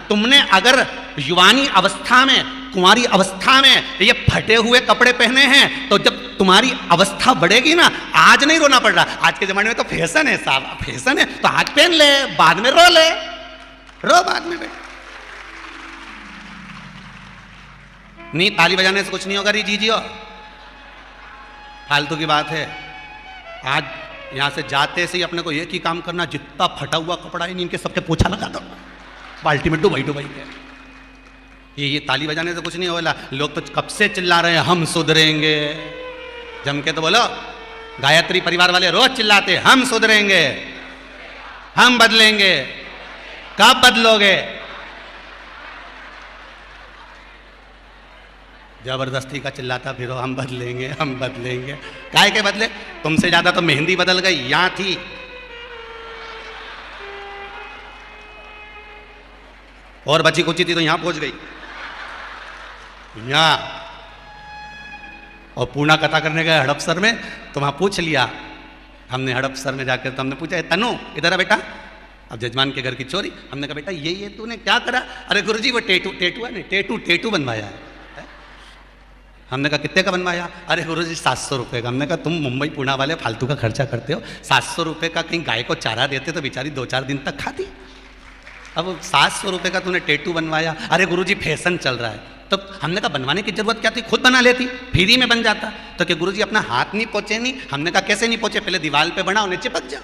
तुमने अगर युवानी अवस्था में, कुंवारी अवस्था में ये फटे हुए कपड़े पहने हैं, तो जब तुम्हारी अवस्था बढ़ेगी ना, आज नहीं रोना पड़ रहा। आज के जमाने में तो फैशन है साहब, फैशन है तो आज पहन ले, बाद में रो ले, रो बाद में बेटा। नहीं, ताली बजाने से कुछ नहीं होगा री जीजियो, फालतू की बात है। आज यहां से जाते से ही अपने को एक ही काम करना, जितना फटा हुआ कपड़ा है इनके सबके पोछा लगा दो, बाल्टी में डुबाई डुबाई के। ये ताली बजाने से कुछ नहीं होगा। लोग तो कब से चिल्ला रहे हैं हम सुधरेंगे, जम के तो बोलो। गायत्री परिवार वाले रोज चिल्लाते हम सुधरेंगे, हम बदलेंगे। कब बदलोगे? जबरदस्ती का चिल्लाता फिरो हम बदलेंगे, हम बदलेंगे। काहे के बदले? तुमसे ज्यादा तो मेहंदी बदल गई, यहां थी। और बची कुची थी तो यहां पहुंच गई, यहां। और पूर्णा कथा करने गए हड़पसर में, तो वहां पूछ लिया हमने हड़पसर में जाकर। तो हमने पूछा तनु इधर आ बेटा, अब जजमान के घर की चोरी। हमने कहा बेटा ये तूने क्या करा? अरे गुरुजी वो टेटू है नहीं, टेटू बनवाया है। हमने कहा कितने का बनवाया? अरे गुरुजी 700 रुपये का। हमने कहा तुम मुंबई पुणे वाले फालतू का खर्चा करते हो, 700 रुपये का कहीं गाय को चारा देते तो बेचारी 2-4 दिन तक खाती। अब 700 रुपये का तूने टेटू बनवाया। अरे गुरुजी फैशन चल रहा है। तो हमने कहा बनवाने की जरूरत क्या थी, खुद बना लेती, फ्री में बन जाता। तो क्या गुरुजी अपना हाथ नहीं पहुंचे? नहीं। हमने कहा कैसे नहीं पहुंचे? पहले दीवार पे बनाओ, नीचे चिपक जाओ।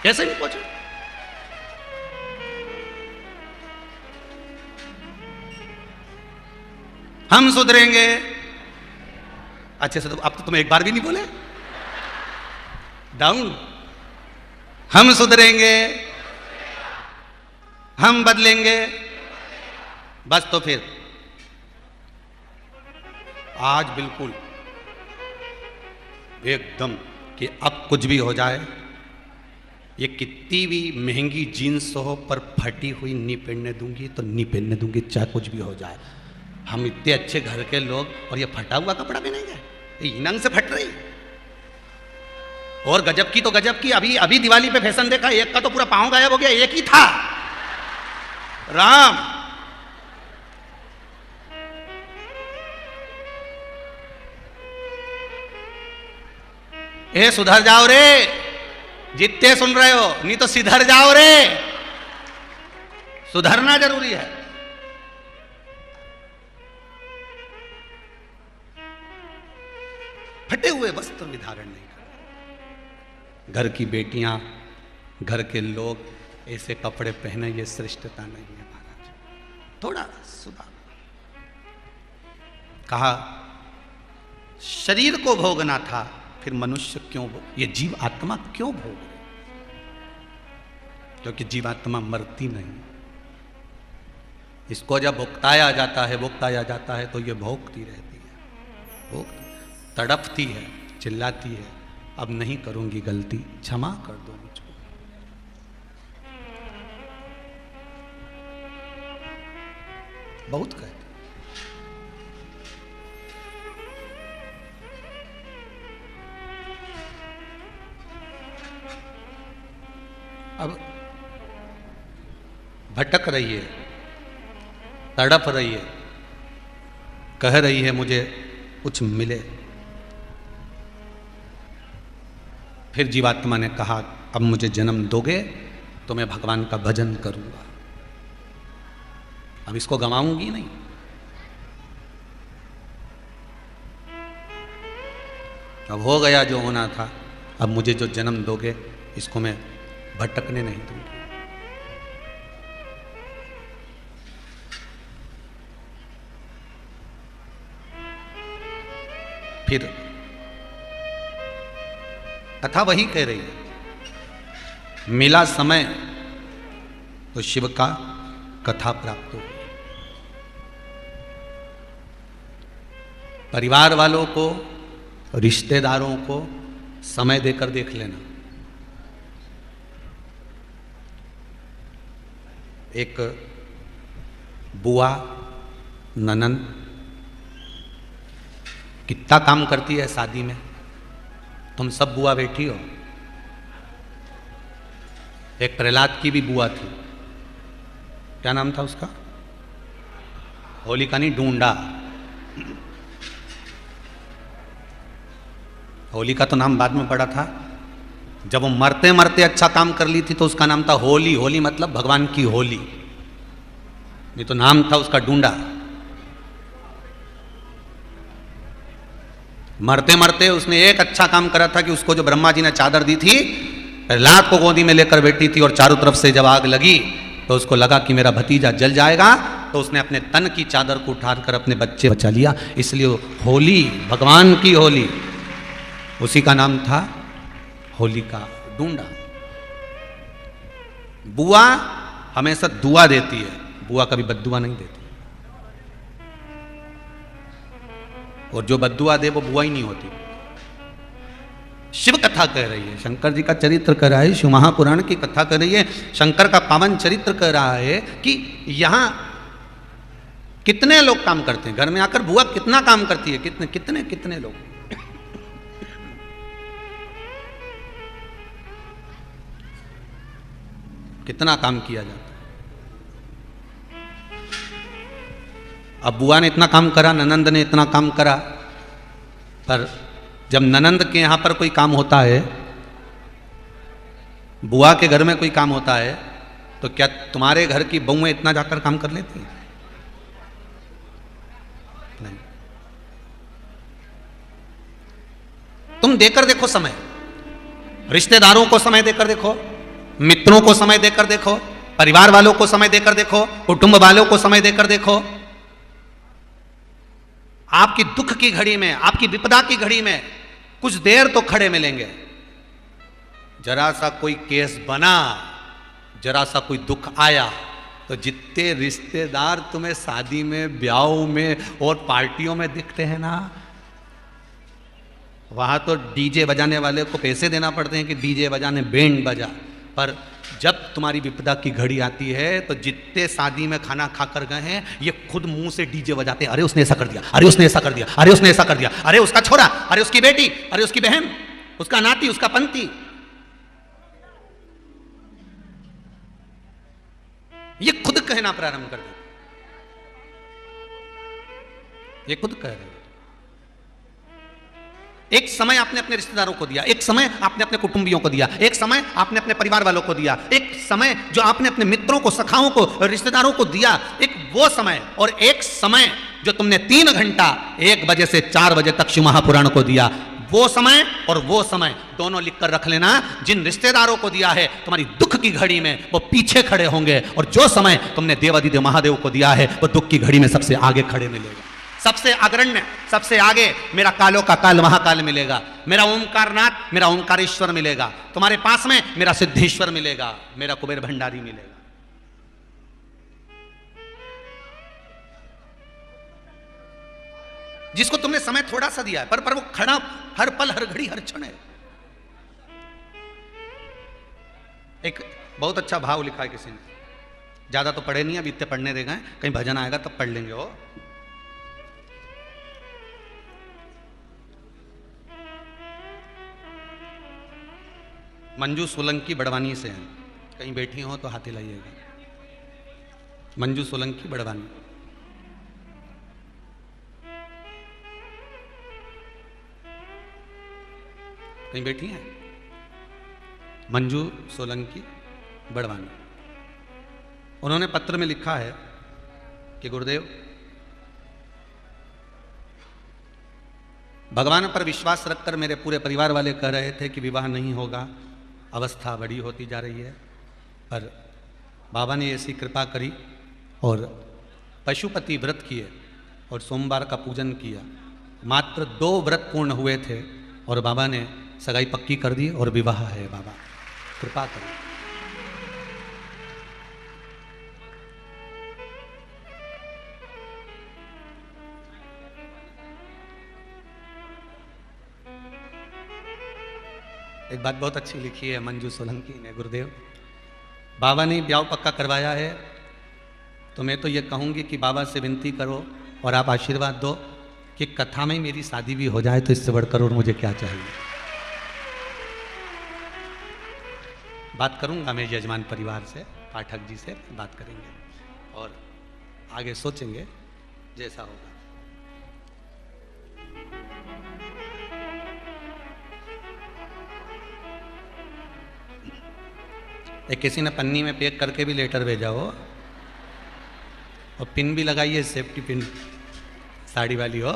कैसे नहीं पहुंचे? हम सुधरेंगे। अच्छे से तो अब तो तुम एक बार भी नहीं बोले। डाउन। हम सुधरेंगे, हम बदलेंगे। बस तो फिर आज बिल्कुल एकदम कि अब कुछ भी हो जाए, ये कितनी भी महंगी जीन्स हो पर फटी हुई नहीं पहनने दूंगी, तो नहीं पहनने दूंगी, चाहे कुछ भी हो जाए। हम इतने अच्छे घर के लोग और ये फटा हुआ कपड़ा पहनेंगे? ये नंग से फट रही। और गजब की तो गजब की, अभी अभी दिवाली पे फैशन देखा, एक का तो पूरा पांव गायब हो गया, एक ही था। राम ए सुधर जाओ रे, जितने सुन रहे हो, नहीं तो सिधर जाओ रे। सुधरना जरूरी है। फटे हुए वस्त्र भी धारण नहीं करते। घर की बेटियां, घर के लोग ऐसे कपड़े पहने, ये श्रेष्ठता नहीं है महाराज। थोड़ा सुधार। कहा शरीर को भोगना था, फिर मनुष्य क्यों ये जीव आत्मा क्यों भोग रहे? क्योंकि जीवात्मा मरती नहीं। इसको जब भुगताया जाता है तो ये भोगती रहती है, भोगती, तड़पती है, चिल्लाती है, अब नहीं करूंगी गलती, क्षमा कर दो मुझको। बहुत कहते। अब भटक रही है, तड़प रही है, कह रही है मुझे कुछ मिले। फिर जीवात्मा ने कहा अब मुझे जन्म दोगे तो मैं भगवान का भजन करूंगा, अब इसको गंवाऊंगी नहीं। अब हो गया जो होना था, अब मुझे जो जन्म दोगे इसको मैं भटकने नहीं दूंगी। फिर कथा वही कह रही है, मिला समय तो शिव का कथा प्राप्त हो। परिवार वालों को, रिश्तेदारों को समय देकर देख लेना। एक बुआ ननंद कितना काम करती है शादी में, तुम सब बुआ बैठी हो। एक प्रहलाद की भी बुआ थी, क्या नाम था उसका? होलिका नहीं, ढूंढा। होलिका तो नाम बाद में पड़ा था। जब वो मरते मरते अच्छा काम कर ली थी तो उसका नाम था होली। होली मतलब भगवान की होली। ये तो नाम था उसका ढूंढा। मरते मरते उसने एक अच्छा काम करा था कि उसको जो ब्रह्मा जी ने चादर दी थी, प्रहलाद को गोदी में लेकर बैठी थी और चारों तरफ से जब आग लगी तो उसको लगा कि मेरा भतीजा जल जाएगा, तो उसने अपने तन की चादर को उठाकर अपने बच्चे बचा लिया। इसलिए होली भगवान की होली, उसी का नाम था होलिका ढूंढा। बुआ हमेशा दुआ देती है, बुआ कभी बद्दुआ नहीं देती। और जो बद्दुआ दे वो बुआ ही नहीं होती। शिव कथा कह रही है, शंकर जी का चरित्र कह रहा है, शिव महापुराण की कथा कर रही है, शंकर का पावन चरित्र कह रहा है कि यहां कितने लोग काम करते हैं। घर में आकर बुआ कितना काम करती है, कितने कितने कितने लोग। कितना काम किया जाता है। अब बुआ ने इतना काम करा, ननंद ने इतना काम करा, पर जब ननंद के यहां पर कोई काम होता है, बुआ के घर में कोई काम होता है, तो क्या तुम्हारे घर की बहुएं इतना जाकर काम कर लेती हैं? नहीं। तुम देकर देखो समय, रिश्तेदारों को समय देकर देखो, मित्रों को समय देकर देखो, परिवार वालों को समय देकर देखो, कुटुंब वालों को समय देकर देखो। आपकी दुख की घड़ी में, आपकी विपदा की घड़ी में कुछ देर तो खड़े मिलेंगे। जरा सा कोई केस बना, जरा सा कोई दुख आया, तो जितने रिश्तेदार तुम्हें शादी में, ब्याह में और पार्टियों में दिखते हैं ना, वहां तो डीजे बजाने वाले को पैसे देना पड़ते हैं कि डीजे बजाने, बैंड बजा। पर जब तुम्हारी विपदा की घड़ी आती है तो जितने शादी में खाना खाकर गए हैं, ये खुद मुंह से डीजे बजाते हैं। अरे उसने ऐसा कर दिया, अरे उसने ऐसा कर दिया, अरे उसने ऐसा कर दिया, अरे उसका छोरा, अरे उसकी बेटी, अरे उसकी बहन, उसका नाती, उसका पंती। ये खुद कहना प्रारंभ कर देते, ये खुद कह रहे हैं। एक समय आपने अपने रिश्तेदारों को दिया, एक समय आपने अपने कुटुंबियों को दिया, एक समय आपने अपने परिवार वालों को दिया, एक समय जो आपने अपने मित्रों को, सखाओं को, रिश्तेदारों को दिया, एक वो समय, और एक समय जो तुमने 3 घंटा 1 बजे से 4 बजे तक शिव महापुराण को दिया। वो समय और वो समय दोनों लिखकर रख लेना। जिन रिश्तेदारों को दिया है तुम्हारी दुख की घड़ी में, वो पीछे खड़े होंगे, और जो समय तुमने देवादिदेव महादेव को दिया है वो दुख की घड़ी में सबसे आगे खड़े मिलेगा, सबसे अग्रण्य, सबसे आगे। मेरा कालों का काल महाकाल मिलेगा, मेरा ओंकारनाथ, मेरा ओंकारेश्वर मिलेगा, तुम्हारे पास में मेरा सिद्धेश्वर मिलेगा, मेरा कुबेर भंडारी मिलेगा। जिसको तुमने समय थोड़ा सा दिया है, पर वो खड़ा हर पल, हर घड़ी, हर क्षण है। एक बहुत अच्छा भाव लिखा है किसी ने, ज्यादा तो पढ़े नहीं, अभी इतने पढ़ने दे गए, कहीं भजन आएगा तब पढ़ लेंगे। वो मंजू सोलंकी बड़वानी से हैं, कहीं बैठी हो तो हाथ हिलाइएगा। मंजू सोलंकी बड़वानी। कहीं बैठी हैं? मंजू सोलंकी बड़वानी। उन्होंने पत्र में लिखा है कि गुरुदेव, भगवान पर विश्वास रखकर मेरे पूरे परिवार वाले कह रहे थे कि विवाह नहीं होगा, अवस्था बड़ी होती जा रही है, पर बाबा ने ऐसी कृपा करी और पशुपति व्रत किए और सोमवार का पूजन किया। मात्र 2 व्रत पूर्ण हुए थे और बाबा ने सगाई पक्की कर दी और विवाह है। बाबा कृपा करें। एक बात बहुत अच्छी लिखी है मंजू सोलंकी ने, गुरुदेव बाबा ने ब्याह पक्का करवाया है, तो मैं तो ये कहूँगी कि बाबा से विनती करो और आप आशीर्वाद दो कि कथा में मेरी शादी भी हो जाए, तो इससे बढ़कर और मुझे क्या चाहिए। बात करूँगा मैं यजमान परिवार से, पाठक जी से बात करेंगे। और आगे सोचेंगे जैसा होगा। एक किसी ने पन्नी में पैक करके भी लेटर भेजा हो, और पिन भी लगाइए, सेफ्टी पिन साड़ी वाली हो,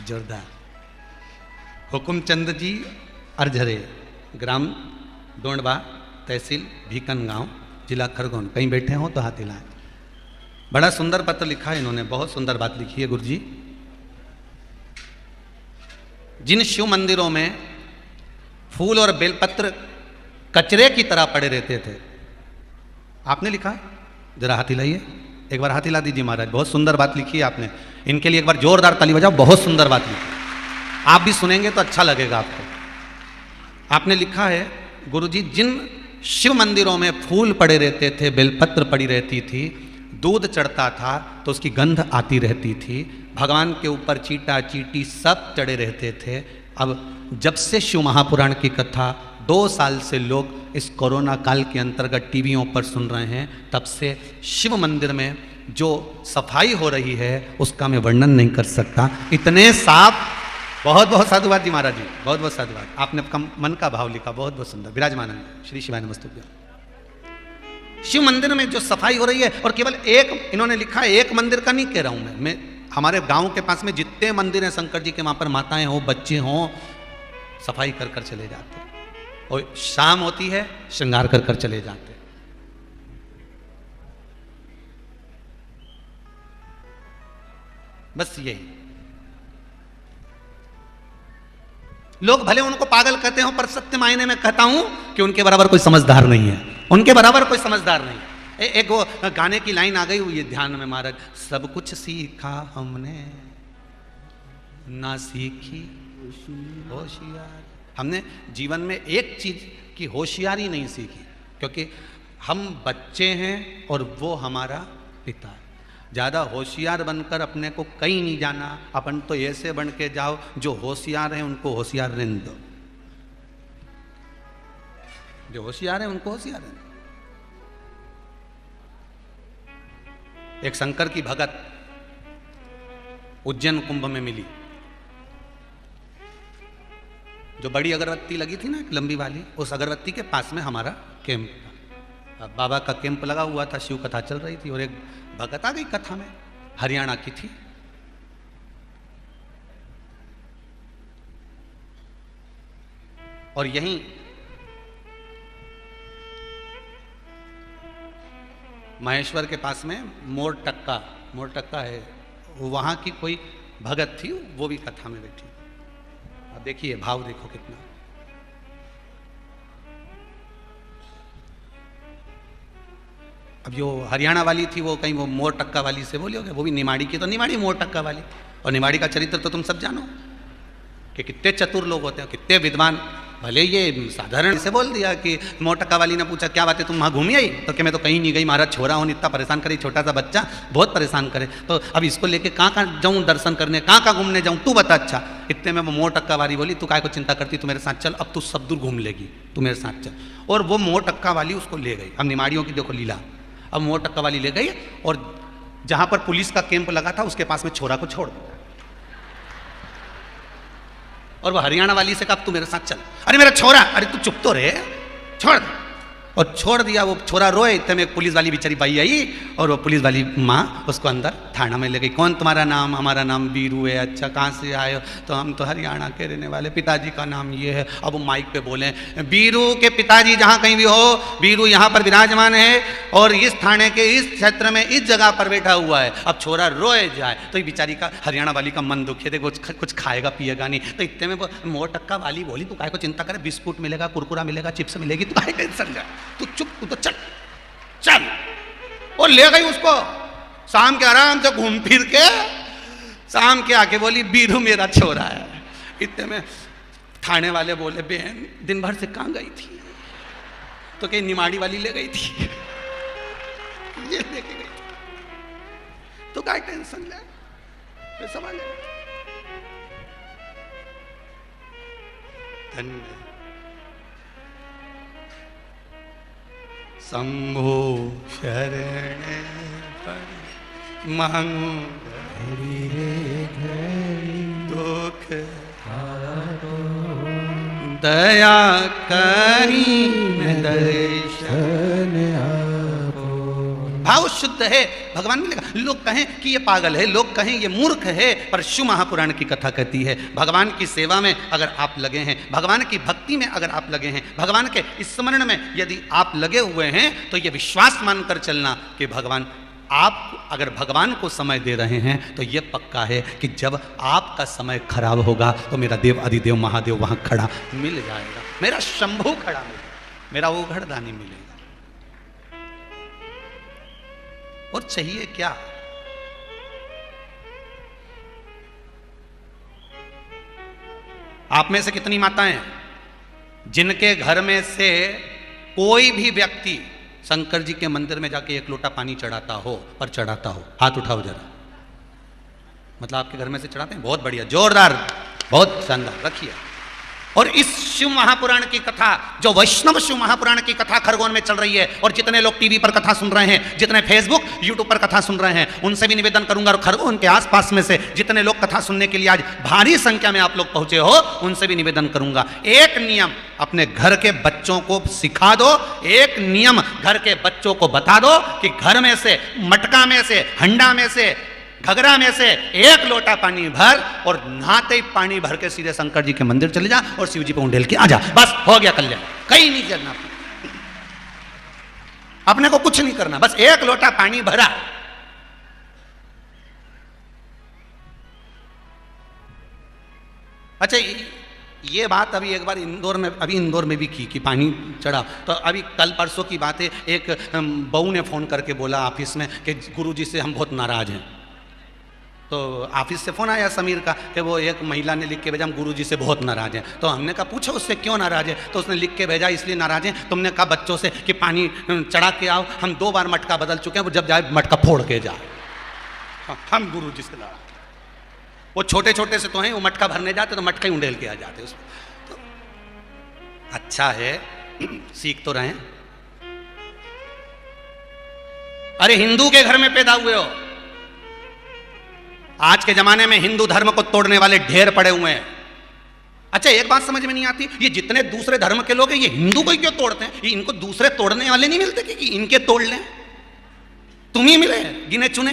जोरदार। हुकुमचंद जी अर्झरे, ग्राम डोंडवा, तहसील भीकन गांव, जिला खरगोन। कहीं बैठे हो तो हाथ हिलाएं। बड़ा सुंदर पत्र लिखा है इन्होंने, बहुत सुंदर बात लिखी है गुरु जी। जिन शिव मंदिरों में फूल और बेलपत्र कचरे की तरह पड़े रहते थे, आपने लिखा है, जरा हाथ हिलाइए, एक बार हाथ हिला दीजिए महाराज। बहुत सुंदर बात लिखी है आपने, इनके लिए एक बार जोरदार ताली बजाओ। बहुत सुंदर बात लिखी, आप भी सुनेंगे तो अच्छा लगेगा आपको। आपने लिखा है गुरुजी, जिन शिव मंदिरों में फूल पड़े रहते थे, बेलपत्र पड़ी रहती थी, दूध चढ़ता था तो उसकी गंध आती रहती थी, भगवान के ऊपर चीटा चीटी सब चढ़े रहते थे। अब जब से शिव महापुराण की कथा 2 साल से लोग इस कोरोना काल के अंतर्गत टीवियों पर सुन रहे हैं, तब से शिव मंदिर में जो सफाई हो रही है उसका मैं वर्णन नहीं कर सकता। इतने साफ। बहुत बहुत साधुवाद जी महाराज जी, बहुत बहुत साधुवाद। आपने मन का भाव लिखा, बहुत बहुत सुंदर। विराजमान श्री शिवाय नमस्तुभ्यं। शिव मंदिर में जो सफाई हो रही है, और केवल एक, इन्होंने लिखा है, एक मंदिर का नहीं कह रहा हूं मैं हमारे गांव के पास में जितने मंदिर हैं शंकर जी के, वहां पर माताएं हो, बच्चे हों, सफाई कर कर चले जाते, और शाम होती है श्रृंगार कर कर चले जाते। बस यही। लोग भले उनको पागल कहते हो, पर सत्य मायने में कहता हूं कि उनके बराबर कोई समझदार नहीं है, उनके बराबर कोई समझदार नहीं। एक वो गाने की लाइन आ गई हुई है ध्यान में महाराज, सब कुछ सीखा हमने ना सीखी होशियार। हमने जीवन में एक चीज की होशियारी नहीं सीखी, क्योंकि हम बच्चे हैं और वो हमारा पिता है। ज़्यादा होशियार बनकर अपने को कहीं नहीं जाना, अपन तो ऐसे बन के जाओ, जो होशियार हैं उनको होशियार रहने दो, जो होशियार हैं उनको होशियार रहने दो। एक शंकर की भगत उज्जैन कुंभ में मिली, जो बड़ी अगरबत्ती लगी थी ना लंबी वाली, उस अगरबत्ती के पास में हमारा कैंप था। बाबा का कैंप लगा हुआ था, शिव कथा चल रही थी, और एक भगत आ गई कथा में, हरियाणा की थी। और यहीं महेश्वर के पास में मोर टक्का है, वहां की कोई भगत थी, वो भी कथा में बैठी। अब देखिए भाव देखो कितना। अब जो हरियाणा वाली थी वो कहीं वो मोर टक्का वाली से बोली होगी, वो भी निमाड़ी की, तो निमाड़ी मोर टक्का वाली। और निमाड़ी का चरित्र तो तुम सब जानो कि कितने चतुर लोग होते हैं, कितने विद्वान। भले ये साधारण से बोल दिया कि मोर टक्का वाली ने पूछा क्या बात है तुम वहाँ घूमी आई, तो कि मैं तो कहीं नहीं गई, महाराज छोरा हो इतना परेशान करे, छोटा सा बच्चा बहुत परेशान करे, तो अब इसको लेके कहाँ कहाँ जाऊँ दर्शन करने, कहाँ कहाँ घूमने जाऊँ, तू बता। अच्छा, इतने में वो मोर टक्का वाली बोली, तू काय को चिंता करती, तू मेरे साथ चल, अब तू सब दूर घूम लेगी, तू मेरे साथ चल। और वो मोर टक्का वाली उसको ले गई। अब निमाड़ियों की देखो लीला। अब मोर टक्का वाली ले गई और जहां पर पुलिस का कैंप लगा था उसके पास में छोरा को छोड़ दिया, और वो हरियाणा वाली से कहा तू मेरे साथ चल। अरे मेरा छोरा, अरे तू चुप तो रहे, छोड़ दे। और छोड़ दिया। वो छोरा रोए, इतने में एक पुलिस वाली बेचारी बाई आई, और वो पुलिस वाली माँ उसको अंदर थाना में ले गई। कौन तुम्हारा नाम? हमारा नाम बीरू है। अच्छा, कहाँ से आए हो? तो हम तो हरियाणा के रहने वाले, पिताजी का नाम ये है। अब वो माइक पे बोले, बीरू के पिताजी जहाँ कहीं भी हो, बीरू यहाँ पर विराजमान है और इस थाने के इस क्षेत्र में इस जगह पर बैठा हुआ है। अब छोरा रोए जाए तो ये बेचारी का, हरियाणा वाली का मन दुखे, देखो कुछ खाएगा पिएगा नहीं। तो इतने में वो मोर टक्का वाली बोली, तू काय को चिंता करे, बिस्कुट मिलेगा, कुरकुरा मिलेगा, चिप्स मिलेगी, तू काय टेंशन ले, तू चुप, तू तो चल चल। और ले गई उसको। शाम के आराम से घूम फिर के शाम के आके बोली बीरू मेरा छोरा है। इतने में थाने वाले बोले, बहन दिन भर से कहाँ गई थी? तो कहीं निमाड़ी वाली ले गई थी, ये लेके गई थी। तो काय टेंशन ले, सवाल है। धन्य शंभो शरण मांगू दुख दया करी दर्शन भाव शुद्ध है। भगवान ने लिखा, लोग कहें कि ये पागल है, लोग कहें ये मूर्ख है, पर शिव महापुराण की कथा कहती है भगवान की सेवा में अगर आप लगे हैं, भगवान की भक्ति में अगर आप लगे हैं, भगवान के स्मरण में यदि आप लगे हुए हैं, तो ये विश्वास मानकर चलना कि भगवान आप अगर भगवान को समय दे रहे हैं तो ये पक्का है कि जब आपका समय खराब होगा तो मेरा देव अधिदेव महादेव वहां खड़ा मिल जाएगा, मेरा शंभू खड़ा मिलेगा, मेरा वो घड़दानी मिलेगा। और चाहिए क्या? आप में से कितनी माताएं जिनके घर में से कोई भी व्यक्ति शंकर जी के मंदिर में जाके एक लोटा पानी चढ़ाता हो, पर चढ़ाता हो? हाथ उठाओ जरा। मतलब आपके घर में से चढ़ाते हैं? बहुत बढ़िया, जोरदार, बहुत शानदार, रखिए। और इस शिव महापुराण की कथा, जो वैष्णव शिव महापुराण की कथा खरगोन में चल रही है, और जितने लोग टीवी पर कथा सुन रहे हैं, जितने फेसबुक यूट्यूब पर कथा सुन रहे हैं, उनसे भी निवेदन करूंगा, और खरगोन के आसपास में से जितने लोग कथा सुनने के लिए आज भारी संख्या में आप लोग पहुंचे हो, उनसे भी निवेदन करूंगा, एक नियम अपने घर के बच्चों को सिखा दो, एक नियम घर के बच्चों को बता दो कि घर में से, मटका में से, हंडा में से, घगरा में से एक लोटा पानी भर, और नहाते ही पानी भर के सीधे शंकर जी के मंदिर चले जा और शिव जी पे उंडेल के आ जा, बस हो गया कल्याण। कहीं नहीं करना, अपने को कुछ नहीं करना, बस एक लोटा पानी भरा। अच्छा, ये बात अभी एक बार इंदौर में भी की कि पानी चढ़ा, तो अभी कल परसों की बात है, एक बहू ने फोन करके बोला ऑफिस में कि गुरुजी से हम बहुत नाराज हैं। तो ऑफिस से फ़ोन आया समीर का कि वो एक महिला ने लिख के भेजा, हम गुरुजी से बहुत नाराज़ हैं। तो हमने कहा पूछो उससे क्यों नाराज़ है? तो उसने लिख के भेजा इसलिए नाराज़ हैं, तुमने कहा बच्चों से कि पानी चढ़ा के आओ, हम 2 बार मटका बदल चुके हैं, वो जब जाए मटका फोड़ के जाए। हम गुरुजी से नाराज, वो छोटे छोटे से तो हैं, वो मटका भरने जाते तो मटका ही उंडेल के आ जाते उसमें। तो अच्छा है, सीख तो रहे। अरे हिंदू के घर में पैदा हुए हो, आज के जमाने में हिंदू धर्म को तोड़ने वाले ढेर पड़े हुए हैं। अच्छा, एक बात समझ में नहीं आती, ये जितने दूसरे धर्म के लोग हैं, ये हिंदू को ही क्यों तोड़ते हैं? ये इनको दूसरे तोड़ने वाले नहीं मिलते कि इनके तोड़ लें? तुम ही मिले गिने चुने।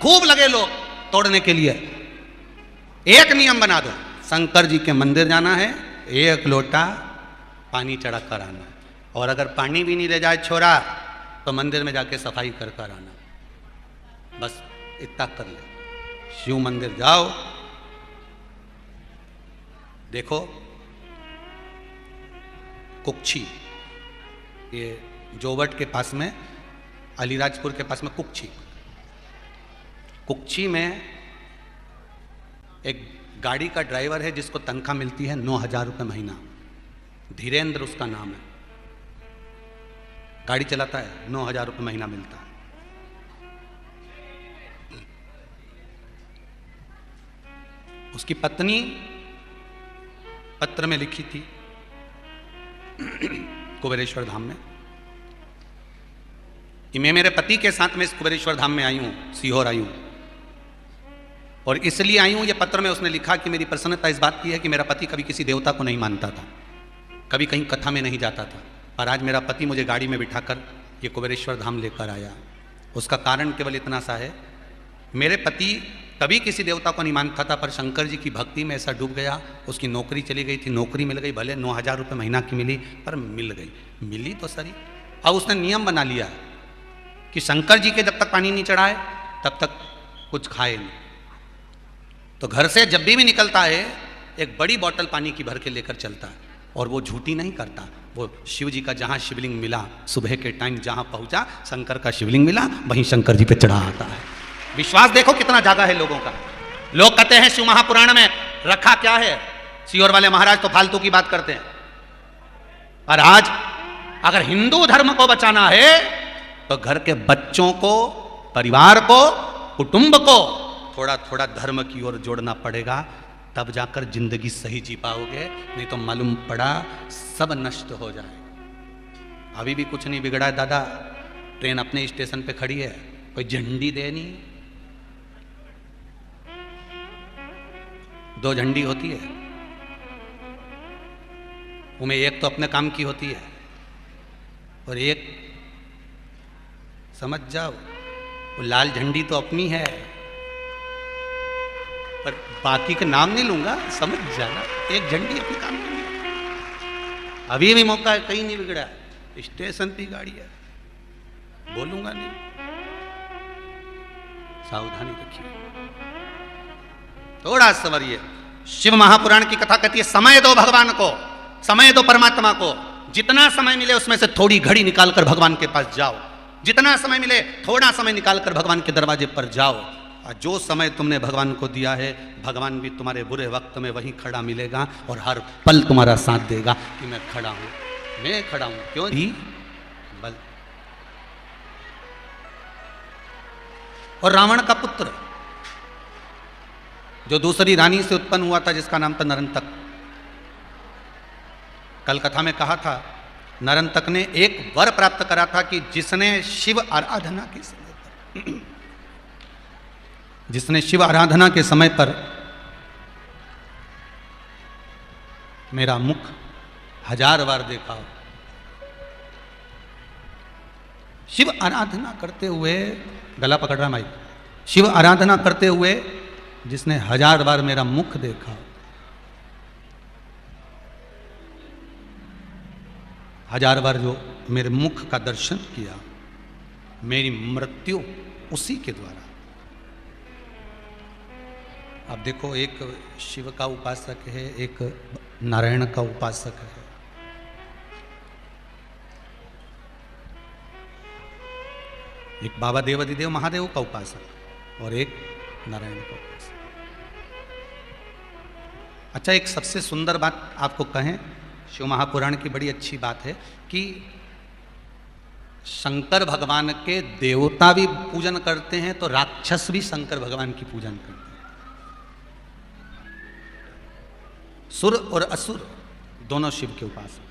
खूब लगे लोग तोड़ने के लिए। एक नियम बना दो, शंकर जी के मंदिर जाना है, एक लोटा पानी चढ़ा कर आना, और अगर पानी भी नहीं ले जाए छोरा तो मंदिर में जाके सफाई कर कर आना, बस इतना कर ले। शिव मंदिर जाओ, देखो कुक्षी, ये जोवट के पास में, अलीराजपुर के पास में कुक्षी में एक गाड़ी का ड्राइवर है जिसको तनख्वाह मिलती है 9,000 रुपये महीना। धीरेन्द्र उसका नाम है, गाड़ी चलाता है, 9,000 रुपये महीना मिलता है। उसकी पत्नी पत्र में लिखी थी कुबेरेश्वर धाम में, कि मैं मेरे पति के साथ में इस कुबेरेश्वर धाम में आई हूं, सीहोर आई हूं, और इसलिए आई हूं, ये पत्र में उसने लिखा कि मेरी प्रसन्नता इस बात की है कि मेरा पति कभी किसी देवता को नहीं मानता था, कभी कहीं कथा में नहीं जाता था, और आज मेरा पति मुझे गाड़ी में बिठाकर ये कुबेरेश्वर धाम लेकर आया। उसका कारण केवल इतना सा है, मेरे पति कभी किसी देवता को नहीं मानता था, पर शंकर जी की भक्ति में ऐसा डूब गया, उसकी नौकरी चली गई थी, नौकरी मिल गई, भले 9,000 रुपये महीना की मिली, पर मिल गई, मिली तो सही। अब उसने नियम बना लिया कि शंकर जी के जब तक पानी नहीं चढ़ाए तब तक कुछ खाए नहीं। तो घर से जब भी निकलता है एक बड़ी बोतल पानी की भर के लेकर चलता है, और वो झूठी नहीं करता, वो शिव जी का जहाँ शिवलिंग मिला, सुबह के टाइम जहाँ पहुँचा शंकर का शिवलिंग मिला, वहीं शंकर जी पे चढ़ा आता है। विश्वास देखो कितना जागा है लोगों का। लोग कहते हैं शिव महापुराण में रखा क्या है, सीहोर वाले महाराज तो फालतू की बात करते हैं, और आज अगर हिंदू धर्म को बचाना है तो घर के बच्चों को, परिवार को, कुटुंब को थोड़ा थोड़ा धर्म की ओर जोड़ना पड़ेगा। तब जाकर जिंदगी सही जी पाओगे, नहीं तो मालूम पड़ा सब नष्ट हो जाए। अभी भी कुछ नहीं बिगड़ा है दादा, ट्रेन अपने स्टेशन पे खड़ी है, कोई झंडी दे नहीं, 2 झंडी होती है, उनमें एक तो अपने काम की होती है और एक समझ जाओ वो लाल झंडी तो अपनी है, पर बाकी का नाम नहीं लूंगा, समझ जाना, एक झंडी अपने काम की नहीं। अभी भी मौका है, कहीं नहीं बिगड़ा, स्टेशन पे गाड़ी है, बोलूंगा नहीं, सावधानी रखिए, थोड़ा सवरिए। शिव महापुराण की कथा कहती है समय दो भगवान को, समय दो परमात्मा को, जितना समय मिले उसमें से थोड़ी घड़ी निकालकर भगवान के पास जाओ, जितना समय मिले थोड़ा समय निकालकर भगवान के दरवाजे पर जाओ। और जो समय तुमने भगवान को दिया है, भगवान भी तुम्हारे बुरे वक्त में वहीं खड़ा मिलेगा और हर पल तुम्हारा साथ देगा कि मैं खड़ा हूं, मैं खड़ा हूं, क्यों ही बल। और रावण का पुत्र जो दूसरी रानी से उत्पन्न हुआ था, जिसका नाम था नरंतक, कल कथा में कहा था, नरंतक ने एक वर प्राप्त करा था कि जिसने शिव आराधना के समय पर जिसने शिव आराधना के समय पर मेरा मुख 1000 बार देखा हो। शिव आराधना करते हुए, गला पकड़ रहा माइक, शिव आराधना करते हुए जिसने 1000 बार मेरा मुख देखा, 1000 बार जो मेरे मुख का दर्शन किया, मेरी मृत्यु उसी के द्वारा। अब देखो, एक शिव का उपासक है, एक नारायण का उपासक है, एक बाबा देवादिदेव महादेव का उपासक और एक नारायण का उपासक। अच्छा, एक सबसे सुंदर बात आपको कहें, शिव महापुराण की बड़ी अच्छी बात है कि शंकर भगवान के देवता भी पूजन करते हैं तो राक्षस भी शंकर भगवान की पूजन करते हैं। सुर और असुर दोनों शिव के उपासक,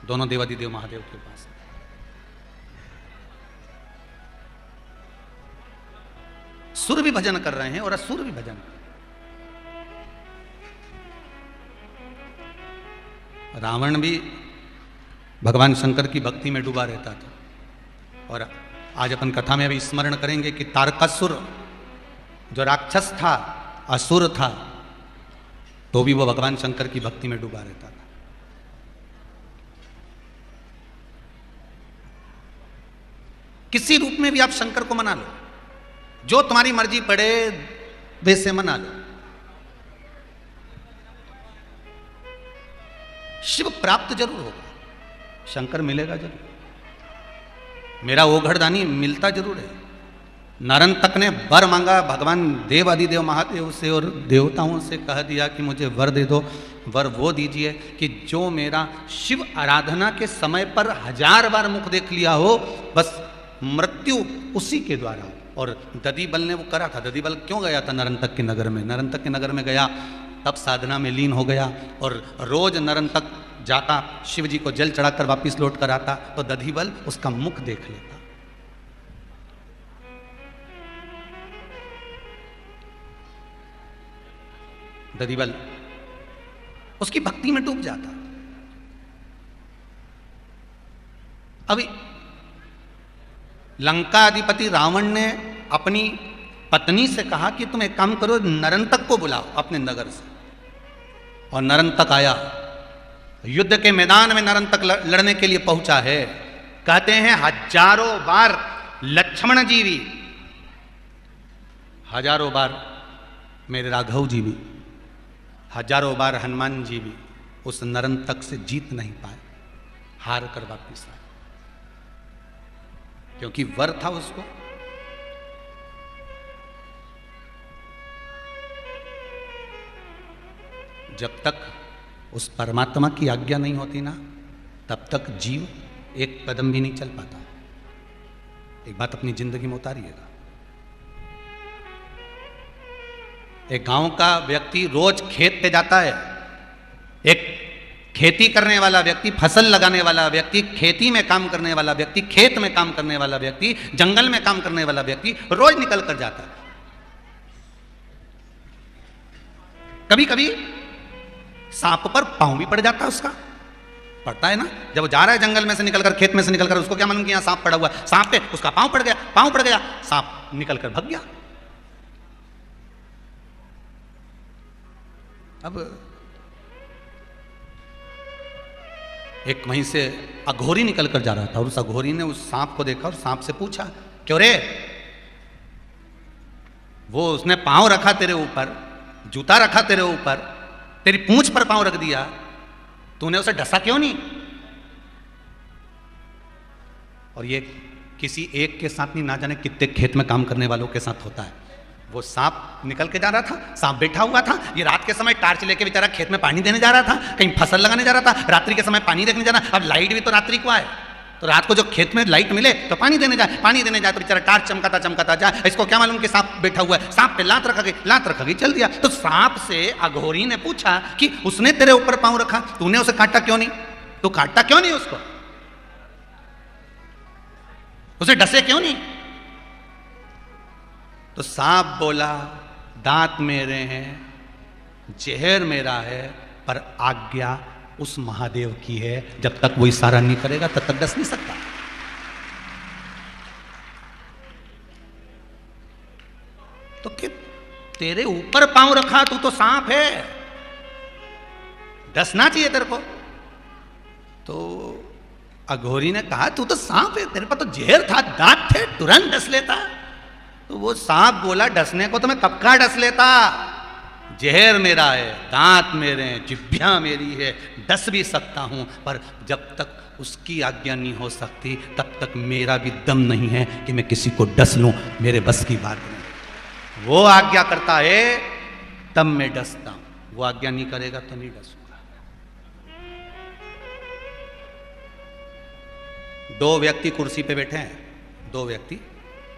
दोनों देवादिदेव महादेव के उपासक। सुर भी भजन कर रहे हैं और असुर भी भजन कर रहे हैं। रावण भी भगवान शंकर की भक्ति में डूबा रहता था। और आज अपन कथा में अभी स्मरण करेंगे कि तारकासुर जो राक्षस था, असुर था, तो भी वो भगवान शंकर की भक्ति में डूबा रहता था। किसी रूप में भी आप शंकर को मना लो, जो तुम्हारी मर्जी पड़े वैसे मना लो। शिव प्राप्त जरूर होगा, शंकर मिलेगा जरूर। मेरा ओघड़दानी मिलता जरूर है। नरंतक ने वर मांगा भगवान देव आदिदेव महादेव से और देवताओं से, कह दिया कि मुझे वर दे दो। वर वो दीजिए कि जो मेरा शिव आराधना के समय पर 1000 बार मुख देख लिया हो, बस मृत्यु उसी के द्वारा। और ददीबल ने वो करा था। ददीबल क्यों गया था नरंतक के नगर में? नरंतक के नगर में गया तब साधना में लीन हो गया और रोज नरंतक जाता, शिव जी को जल चढ़ाकर वापिस लौट कर आता, तो दधीबल उसका मुख देख लेता। दधीबल उसकी भक्ति में डूब जाता। अभी लंका अधिपति रावण ने अपनी पत्नी से कहा कि तुम एक काम करो, नरंतक को बुलाओ अपने नगर से। और नरंतक आया, युद्ध के मैदान में नरंतक लड़ने के लिए पहुंचा है। कहते हैं 1000 बार लक्ष्मण जी भी, 1000 बार मेरे राघव जी भी, 1000 बार हनुमान जी भी उस नरंतक से जीत नहीं पाए, हार कर वापिस आए। क्योंकि वर था उसको। जब तक उस परमात्मा की आज्ञा नहीं होती ना, तब तक जीव एक कदम भी नहीं चल पाता। एक बात अपनी जिंदगी में उतारिएगा। एक गांव का व्यक्ति रोज खेत पे जाता है, एक खेती करने वाला व्यक्ति, फसल लगाने वाला व्यक्ति, खेती में काम करने वाला व्यक्ति, खेत में काम करने वाला व्यक्ति, जंगल में काम करने वाला व्यक्ति रोज निकल कर जाता है। कभी कभी सांप पर पांव भी पड़ जाता है उसका, पड़ता है ना। जब वो जा रहा है जंगल में से निकलकर, खेत में से निकलकर, उसको क्या मालूम कि यहां सांप पड़ा हुआ, सांप पे उसका पांव पड़ गया, पांव पड़ गया, सांप निकलकर भाग गया। अब एक वहीं से अघोरी निकल कर जा रहा था और उस अघोरी ने उस सांप को देखा और सांप से पूछा, क्यों रे, वो उसने पांव रखा तेरे ऊपर, जूता रखा तेरे ऊपर, तेरी पूंछ पर पांव रख दिया, तूने उसे डसा क्यों नहीं? और ये किसी एक के साथ नहीं, ना जाने कितने खेत में काम करने वालों के साथ होता है। वो सांप निकल के जा रहा था, सांप बैठा हुआ था, ये रात के समय टार्च लेके बेचारा खेत में पानी देने जा रहा था, कहीं फसल लगाने जा रहा था, रात्रि के समय पानी देखने जाना। अब लाइट भी तो रात्रि को आए, तो रात को जो खेत में लाइट मिले तो पानी देने जाए, पानी देने जाए तो बेचारा टार्च चमकाता जाए, इसको क्या मालूम कि सांप बैठा हुआ है, सांप पे लात रखा गई, चल दिया। तो सांप से अघोरी ने पूछा कि उसने तेरे ऊपर पांव रखा, तूने उसे काटा क्यों नहीं? तू काटता क्यों नहीं उसको? उसे डसे क्यों नहीं? तो सांप बोला, दांत मेरे हैं, जहर मेरा है, पर आज्ञा उस महादेव की है, जब तक वो इशारा नहीं करेगा तब तक डस नहीं सकता। तो कि तेरे ऊपर पांव रखा, तू तो सांप है, डसना चाहिए तेरे को। तो अघोरी ने कहा, तू तो सांप है, तेरे पास तो जहर था, दांत थे, तुरंत डस लेता। तो वो सांप बोला, डसने को तो मैं कब का डस लेता, जहर मेरा है, दांत मेरे हैं, जिह्वा मेरी है, डस भी सकता हूं, पर जब तक उसकी आज्ञा नहीं हो सकती तब तक मेरा भी दम नहीं है कि मैं किसी को डस लूं, मेरे बस की बात नहीं। वो आज्ञा करता है तब मैं डसता हूं, वो आज्ञा नहीं करेगा तो नहीं डसूंगा। दो व्यक्ति कुर्सी पे बैठे हैं, दो व्यक्ति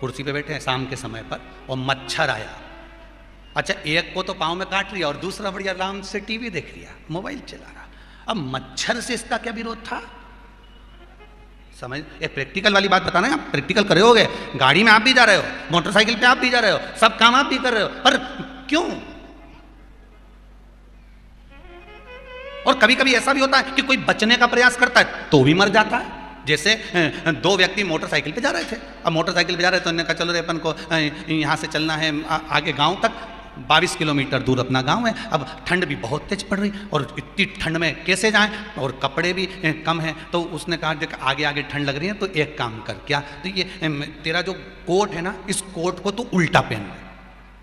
कुर्सी पे बैठे हैं शाम के समय पर, और मच्छर आया। अच्छा, एक को तो पांव में काट लिया और दूसरा बढ़िया आराम से टीवी देख लिया, मोबाइल चला रहा। अब मच्छर से इसका क्या विरोध था? समझ, एक प्रैक्टिकल वाली बात बताना है, आप प्रैक्टिकल करे होगे, गाड़ी में आप भी जा रहे हो, मोटरसाइकिल पे आप भी जा रहे हो, सब काम आप भी कर रहे हो, पर क्यों? और कभी कभी ऐसा भी होता है कि कोई बचने का प्रयास करता है तो भी मर जाता है। जैसे दो व्यक्ति मोटरसाइकिल पे जा रहे थे, अब मोटरसाइकिल पे जा रहे थे, उन्होंने कहा चलो रे अपन को यहाँ से चलना है आगे गांव तक, 22 किलोमीटर दूर अपना गांव है। अब ठंड भी बहुत तेज पड़ रही और इतनी ठंड में कैसे जाएं, और कपड़े भी कम हैं। तो उसने कहा देख आगे आगे ठंड लग रही है, तो एक काम कर, क्या, तो ये तेरा जो कोट है ना, इस कोट को तू उल्टा पहन ले,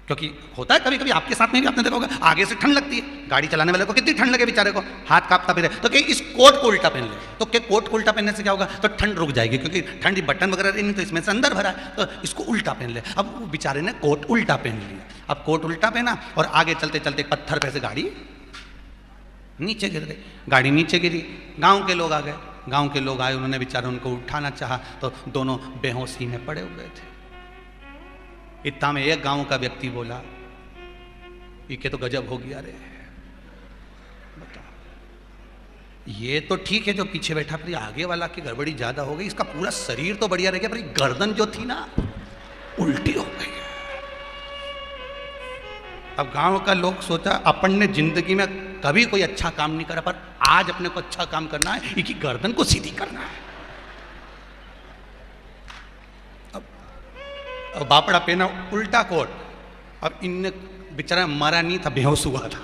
क्योंकि होता है कभी कभी आपके साथ में भी, आपने देखा होगा, आगे से ठंड लगती है, गाड़ी चलाने वाले को कितनी ठंड लगे बेचारे को, हाथ कांपता फिरे, तो कि इस कोट को उल्टा पहन ले। तो क्या कोट को उल्टा पहनने से क्या होगा, तो ठंड रुक जाएगी, क्योंकि ठंडी बटन वगैरह नहीं, तो इसमें से अंदर भरा है, तो इसको उल्टा पहन ले। अब वो बेचारे ने कोट उल्टा पहन लिया, अब कोट उल्टा पहना और आगे चलते चलते पत्थर पे से गाड़ी नीचे गिर गई, गाड़ी नीचे गिरी, गाँव के लोग आ गए, गाँव के लोग आए, उन्होंने बेचारे उनको उठाना चाहा तो दोनों बेहोशी में पड़े हुए थे। इतना में एक गांव का व्यक्ति बोला, ये के तो गजब हो गया रे, बता, ये तो ठीक है जो पीछे बैठा, पर आगे वाला की गड़बड़ी ज्यादा हो गई, इसका पूरा शरीर तो बढ़िया रह गया, पर गर्दन जो थी ना उल्टी हो गई। अब गांव का लोग सोचा, अपन ने जिंदगी में कभी कोई अच्छा काम नहीं करा, पर आज अपने को अच्छा काम करना है, इसकी गर्दन को सीधी करना है। अब बापड़ा पहना उल्टा कोट, अब इनने बेचारा मरा नहीं था, बेहोश हुआ था,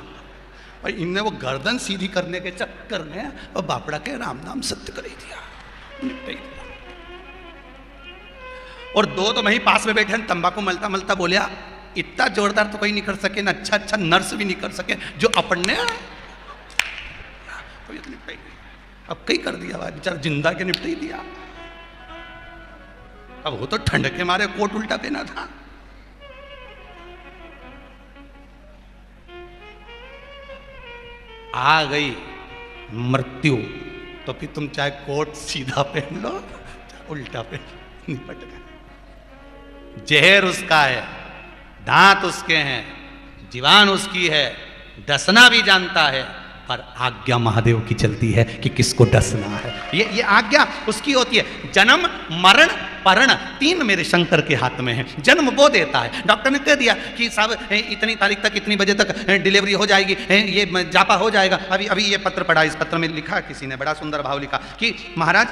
और इनने वो गर्दन सीधी करने के चक्कर में और बापड़ा के राम नाम सत्य कर ही दिया, निपटा ही दिया। और दो तो वहीं पास में बैठे तंबाकू मलता मलता बोलिया, इतना जोरदार तो कोई नहीं कर सके, ना अच्छा अच्छा नर्स भी नहीं कर सके जो अपन ने, तो निपटा ही दिया। अब कई कर दिया बेचारा, जिंदा के निपटा ही दिया। अब वो तो ठंड के मारे कोट उल्टा पहना था। आ गई मृत्यु तो फिर तुम चाहे कोट सीधा पहन लो, उल्टा पहन लो, निपट गए। जहर उसका है, दांत उसके हैं, जीवान उसकी है, डसना भी जानता है, पर आज्ञा महादेव की चलती है कि किसको डसना है। ये आज्ञा उसकी होती है। जन्म मरण परण तीन मेरे शंकर के हाथ में है। जन्म वो देता है। डॉक्टर ने कह दिया कि साहब इतनी तारीख तक इतनी बजे तक डिलीवरी हो जाएगी, ये जापा हो जाएगा। अभी ये पत्र पढ़ा, इस पत्र में लिखा किसी ने, बड़ा सुंदर भाव लिखा कि महाराज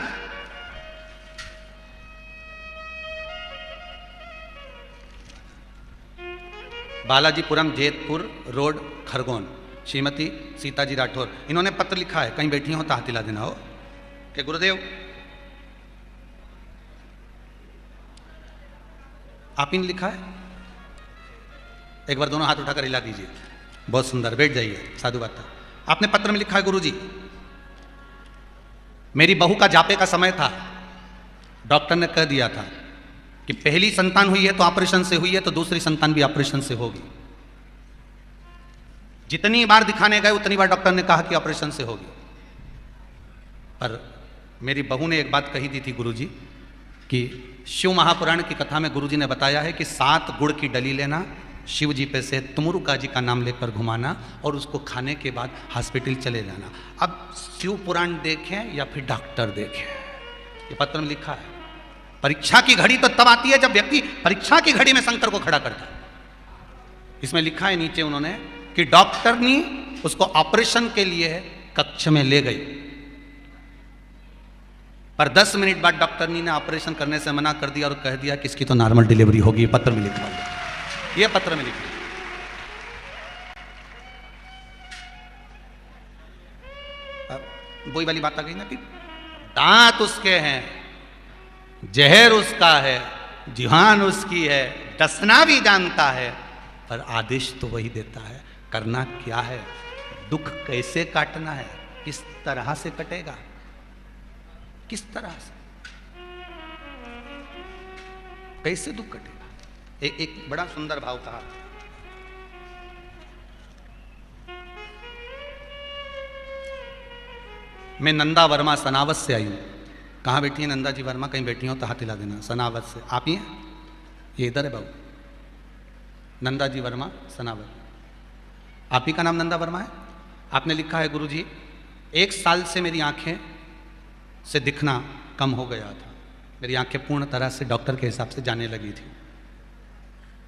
बालाजीपुरम जेतपुर रोड खरगोन, श्रीमती सीताजी राठौर, इन्होंने पत्र लिखा है। कहीं बैठी हो तो हाथ हिला देना हो कि गुरुदेव आप ही ने लिखा है। एक बार दोनों हाथ उठाकर हिला दीजिए। बहुत सुंदर, बैठ जाइए, साधु बात। आपने पत्र में लिखा है, गुरुजी मेरी बहू का जापे का समय था, डॉक्टर ने कह दिया था कि पहली संतान हुई है तो ऑपरेशन से हुई है, तो दूसरी संतान भी ऑपरेशन से होगी। जितनी बार दिखाने गए उतनी बार डॉक्टर ने कहा कि ऑपरेशन से होगी। पर मेरी बहू ने एक बात कही दी थी गुरुजी कि शिव महापुराण की कथा में गुरुजी ने बताया है कि 7 गुड़ की डली लेना, शिव जी पे से तुमुरुका जी का नाम लेकर घुमाना और उसको खाने के बाद हॉस्पिटल चले जाना। अब शिव पुराण देखें या फिर डॉक्टर देखें, ये पत्र में लिखा है। परीक्षा की घड़ी तो तब आती है जब व्यक्ति परीक्षा की घड़ी में शंकर को खड़ा करता है। इसमें लिखा है नीचे उन्होंने कि डॉक्टरनी उसको ऑपरेशन के लिए कक्ष में ले गई, पर 10 मिनट बाद डॉक्टरनी ने ऑपरेशन करने से मना कर दिया और कह दिया कि इसकी तो नॉर्मल डिलीवरी होगी। पत्र में लिखा हुआ, ये पत्र में लिखा। अब वही वाली बात आ गई ना कि दांत उसके हैं, जहर उसका है, जिहान उसकी है, डसना भी जानता है, पर आदेश तो वही देता है। करना क्या है, दुख कैसे काटना है, किस तरह से कटेगा, किस तरह से, कैसे दुख कटेगा। एक बड़ा सुंदर भाव कहा, मैं नंदा वर्मा सनावत से आई हूं। कहाँ बैठी है नंदा जी वर्मा? कहीं बैठी हो तो हाथ हिला देना। सनावत से। आप ही हैं? ये इधर है बाबू, नंदा जी वर्मा सनावत। आप ही का नाम नंदा वर्मा है? आपने लिखा है गुरुजी 1 साल से मेरी आंखें से दिखना कम हो गया था। मेरी आंखें पूर्ण तरह से डॉक्टर के हिसाब से जाने लगी थी,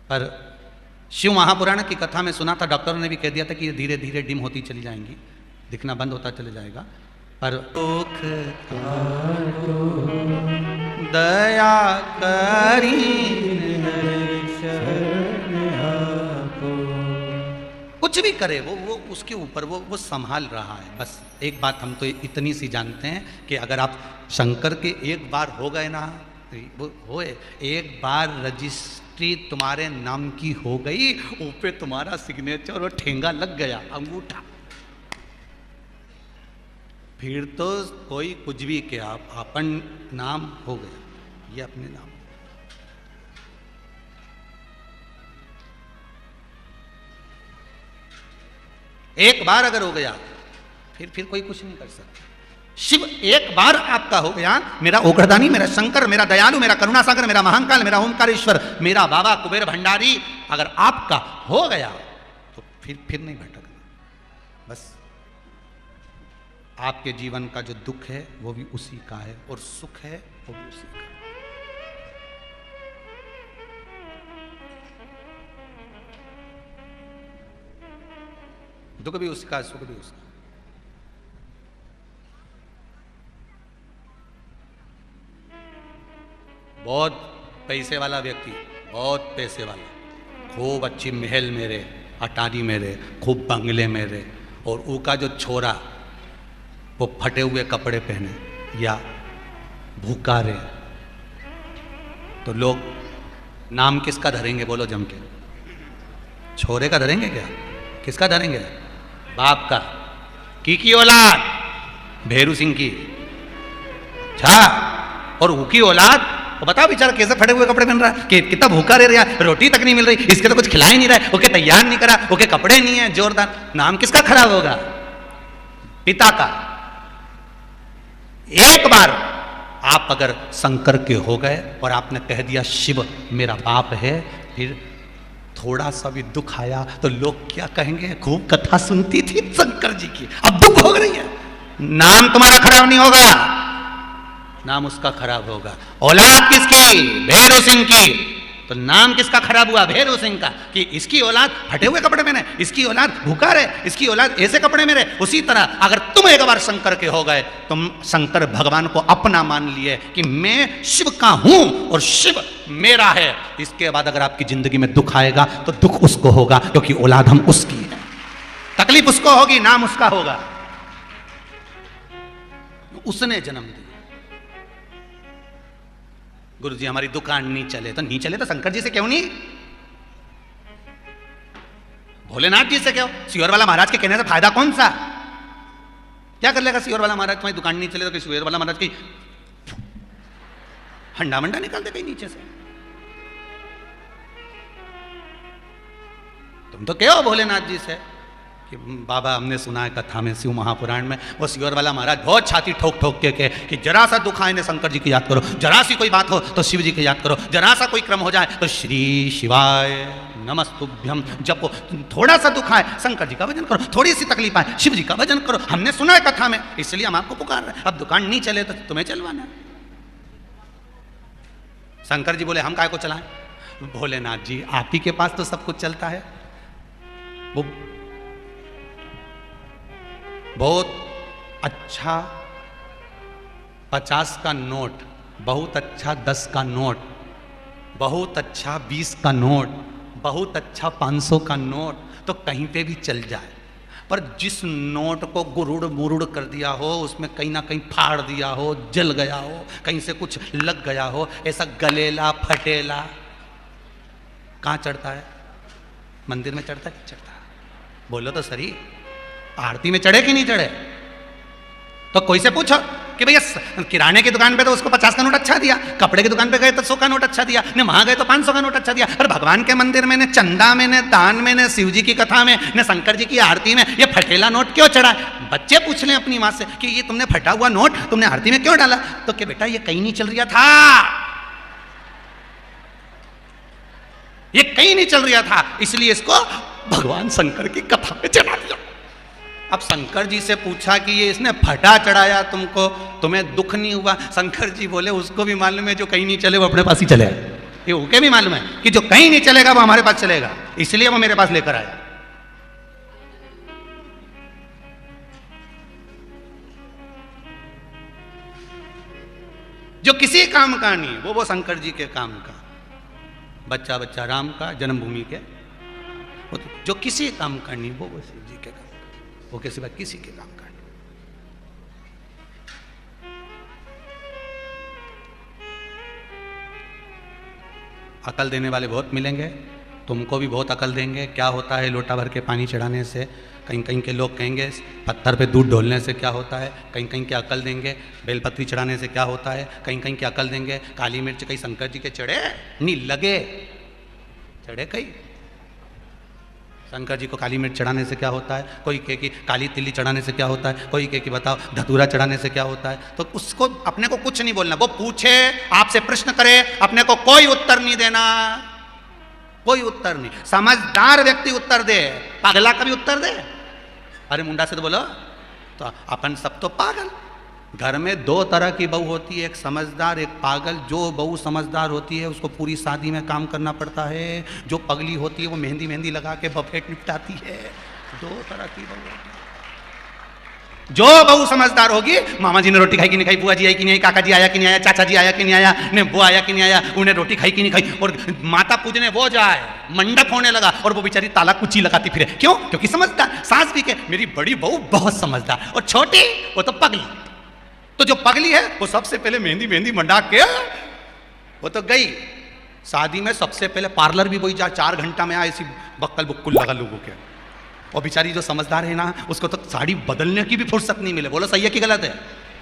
पर शिव महापुराण की कथा में सुना था, डॉक्टरों ने भी कह दिया था कि ये धीरे धीरे डिम होती चली जाएंगी, दिखना बंद होता चले जाएगा। पर दया करी कुछ भी करे वो उसके ऊपर वो संभाल रहा है। बस एक बात हम तो इतनी सी जानते हैं कि अगर आप शंकर के एक बार हो गए ना, वो होए, एक बार रजिस्ट्री तुम्हारे नाम की हो गई, ऊपर तुम्हारा सिग्नेचर और ठेंगा लग गया, अंगूठा, फिर तो कोई कुछ भी क्या अपन नाम हो गया, ये अपने नाम। एक बार अगर हो गया फिर कोई कुछ नहीं कर सकता। शिव एक बार आपका हो गया, मेरा ओघरदानी, मेरा शंकर, मेरा दयालु, मेरा करुणा सागर, मेरा महाकाल, मेरा ओंकारेश्वर, मेरा बाबा कुबेर भंडारी अगर आपका हो गया तो फिर नहीं भटकना। बस आपके जीवन का जो दुख है वो भी उसी का है और सुख है वो भी उसी का। दुख भी उसका, सुख भी उसका। बहुत पैसे वाला व्यक्ति, बहुत पैसे वाला, खूब अच्छी महल मेरे, अटारी मेरे, खूब बंगले मेरे, और ऊका जो छोरा वो फटे हुए कपड़े पहने या भूखा रहे, तो लोग नाम किसका धरेंगे? बोलो जम के। छोरे का धरेंगे क्या? किसका धरेंगे? बाप का। की औलाद भेरू सिंह की। अच्छा, और ऊकी औलाद, तो बताओ बेचारा कैसे फटे हुए कपड़े पहन रहा है, कि कितना भूखा रह रहा है, रोटी तक नहीं मिल रही, इसके तो कुछ खिला ही नहीं रहा है, ओके तैयार नहीं करा, ओके कपड़े नहीं है जोरदार। नाम किसका खराब होगा? पिता का। एक बार आप अगर शंकर के हो गए और आपने कह दिया शिव मेरा बाप है, फिर थोड़ा सा भी दुख आया तो लोग क्या कहेंगे, खूब कथा सुनती थी शंकर जी की, अब दुख हो रही है। नाम तुम्हारा खराब नहीं होगा, नाम उसका खराब होगा। औलाद किसकी? भैरव सिंह की। तो नाम किसका खराब हुआ? भैरव सिंह का, कि इसकी औलाद फटे हुए कपड़े में रहे, इसकी औलाद भूखा रहे, इसकी औलाद ऐसे कपड़े में रहे। उसी तरह अगर तुम एक बार शंकर के हो गए, तुम शंकर भगवान को अपना मान लिए कि मैं शिव का हूं और शिव मेरा है, इसके बाद अगर आपकी जिंदगी में दुख आएगा तो दुख उसको होगा, क्योंकि औलाद हम उसकी है, तकलीफ उसको होगी, नाम उसका होगा, उसने जन्म दिया। गुरु जी हमारी दुकान नहीं चले, तो नहीं चले तो शंकर जी से क्यों नहीं, भोलेनाथ जी से क्यों? सियोर वाला महाराज के कहने से फायदा कौन सा? क्या कर लेगा सियोर वाला महाराज? तुम्हारी दुकान नहीं चले तो सियोर वाला महाराज की हंडा मंडा निकाल दे कहीं नीचे से। तुम तो कहो भोलेनाथ जी से कि बाबा हमने सुना है कथा में, शिव महापुराण में, वो सियोर वाला महाराज बहुत छाती ठोक ठोक के कहे कि जरा सा दुख आए ने शंकर जी की याद करो, जरा सी कोई बात हो तो शिव जी की याद करो, जरा सा कोई क्रम हो जाए तो श्री शिवाय नमस्तुभ्यम जपो, थोड़ा सा दुख आए शंकर जी का भजन करो, थोड़ी सी तकलीफ आए शिव जी का भजन करो, हमने सुना है कथा में, इसलिए हम आपको पुकार रहे हैं। अब दुकान नहीं चले तो तुम्हें चलवाना। शंकर जी बोले हम काय को चलाएं? भोलेनाथ जी आप ही के पास तो सब कुछ चलता है। वो बहुत अच्छा 50 का नोट, बहुत अच्छा 10 का नोट, बहुत अच्छा 20 का नोट, बहुत अच्छा 500 का नोट तो कहीं पे भी चल जाए, पर जिस नोट को गुरुड़ मुरुड़ कर दिया हो, उसमें कहीं ना कहीं फाड़ दिया हो, जल गया हो, कहीं से कुछ लग गया हो, ऐसा गलेला फटेला कहाँ चढ़ता है? मंदिर में चढ़ता है? चढ़ता है? बोलो तो सही, आरती में चढ़े कि नहीं चढ़े? तो कोई से पूछो कि भैया किराने की दुकान पे तो उसको 50 का नोट अच्छा दिया, कपड़े की दुकान पे गए तो 100 का नोट अच्छा दिया, ने वहां गए तो 500 का नोट अच्छा दिया, और भगवान के मंदिर में, ने चंदा में, ने दान में, ने शिव जी की कथा में, ने शंकर जी की आरती में ये फटेला नोट क्यों चढ़ा? बच्चे पूछ लें अपनी माँ से कि ये तुमने फटा हुआ नोट तुमने आरती में क्यों डाला? तो कि बेटा ये कहीं नहीं चल रहा था, ये कहीं नहीं चल रहा था, इसलिए इसको भगवान शंकर की कथा में चढ़ा दिया। अब शंकर जी से पूछा कि ये इसने फटा चढ़ाया तुमको, तुम्हें दुख नहीं हुआ? शंकर जी बोले उसको भी मालूम है जो कहीं नहीं चले वो अपने पास ही चले, ये उनके भी मालूम है कि जो कहीं नहीं चलेगा वो हमारे पास चलेगा, इसलिए वो मेरे पास लेकर आया। जो किसी काम का नहीं वो शंकर जी के काम का, बच्चा बच्चा राम का, जन्मभूमि के, जो किसी काम का नहीं वो शिव जी के काम, वो के सिवा किसी के काम का नहीं। अकल देने वाले बहुत मिलेंगे, तुमको भी बहुत अकल देंगे। क्या होता है लोटा भर के पानी चढ़ाने से? कहीं कहीं के लोग कहेंगे पत्थर पे दूध ढोलने से क्या होता है, कहीं कहीं के अकल देंगे बेलपत्री चढ़ाने से क्या होता है, कहीं कहीं के अकल देंगे काली मिर्च कहीं शंकर जी के चढ़े नहीं लगे, चढ़े कहीं शंकर जी को काली मिर्च चढ़ाने से क्या होता है, कोई कहे कि काली तिल्ली चढ़ाने से क्या होता है, कोई कहे कि बताओ धतूरा चढ़ाने से क्या होता है। तो उसको अपने को कुछ नहीं बोलना, वो पूछे आपसे प्रश्न करे, अपने को कोई उत्तर नहीं देना, कोई उत्तर नहीं। समझदार व्यक्ति उत्तर दे, पागला का भी उत्तर दे। अरे मुंडा से तो बोलो, तो अपन सब तो पागल। घर में दो तरह की बहू होती है, एक समझदार एक पागल। जो बहू समझदार होती है उसको पूरी शादी में काम करना पड़ता है, जो पगली होती है वो मेहंदी मेहंदी लगा के बफेट निपटाती है। दो तरह की बहू होती है। जो बहू समझदार होगी, मामा जी ने रोटी खाई कि नहीं खाई, बुआ जी आई कि नहीं आई, काका जी आया कि नहीं आया, चाचा जी आया कि नहीं आया, ने वो आया कि नहीं आया, उन्हें रोटी खाई कि नहीं खाई, और माता पूजने वो जाए, मंडप होने लगा और वो बेचारी ताला कुची लगाती फिरे। क्यों? क्योंकि समझदार। सास भी के मेरी बड़ी बहू बहुत समझदार, और छोटी वो तो पगली। तो जो पगली है वो सबसे पहले मेहंदी मेहंदी मंडा के वो तो गई शादी में। सबसे पहले पार्लर भी वही जा, 4 घंटा में आए, ऐसी बक्कल बुक्कुल लगा लोगों के। और बेचारी जो समझदार है ना, उसको तो साड़ी बदलने की भी फुर्सत नहीं मिले। बोलो सही है कि गलत है?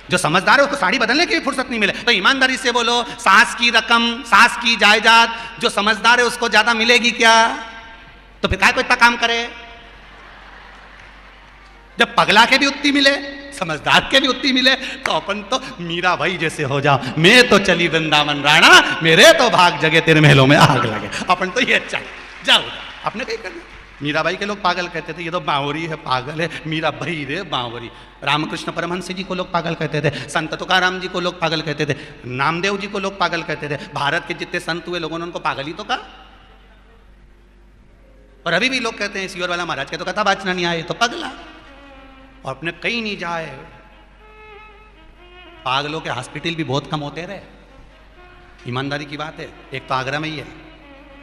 जो समझदार है उसको साड़ी बदलने की भी फुर्सत नहीं मिले। तो ईमानदारी से बोलो, सास की रकम, सास की जायदाद जो समझदार है उसको ज्यादा मिलेगी क्या? तो फिर काय को इतना काम करे? जब पगला के भी उतनी मिले, समझदार के भी उतनी मिले, तो अपन तो मीरा भाई जैसे हो जाओ। मैं तो चली वृंदावन राणा, मेरे तो भाग जगे तेरे महलों में आग लगे। अपन तो ये अच्छा जाओ। आपने कहीं करना। मीराबाई के लोग पागल कहते थे, ये तो बावरी है, पागल है, मीराबाई रे बावरी। रामकृष्ण परमहंस जी को लोग पागल कहते थे, संत तुकाराम जी को लोग पागल कहते थे, नामदेव जी को लोग पागल कहते थे। भारत के जितने संत हुए लोगों ने उनको पागल ही तो कहा। और अभी भी लोग कहते हैं सियोर वाला महाराज के तो कथा बाचना नहीं आए तो पगला, और अपने कहीं नहीं जाए। पागलों के हॉस्पिटल भी बहुत कम होते रहे, ईमानदारी की बात है। एक तो आगरा में ही है,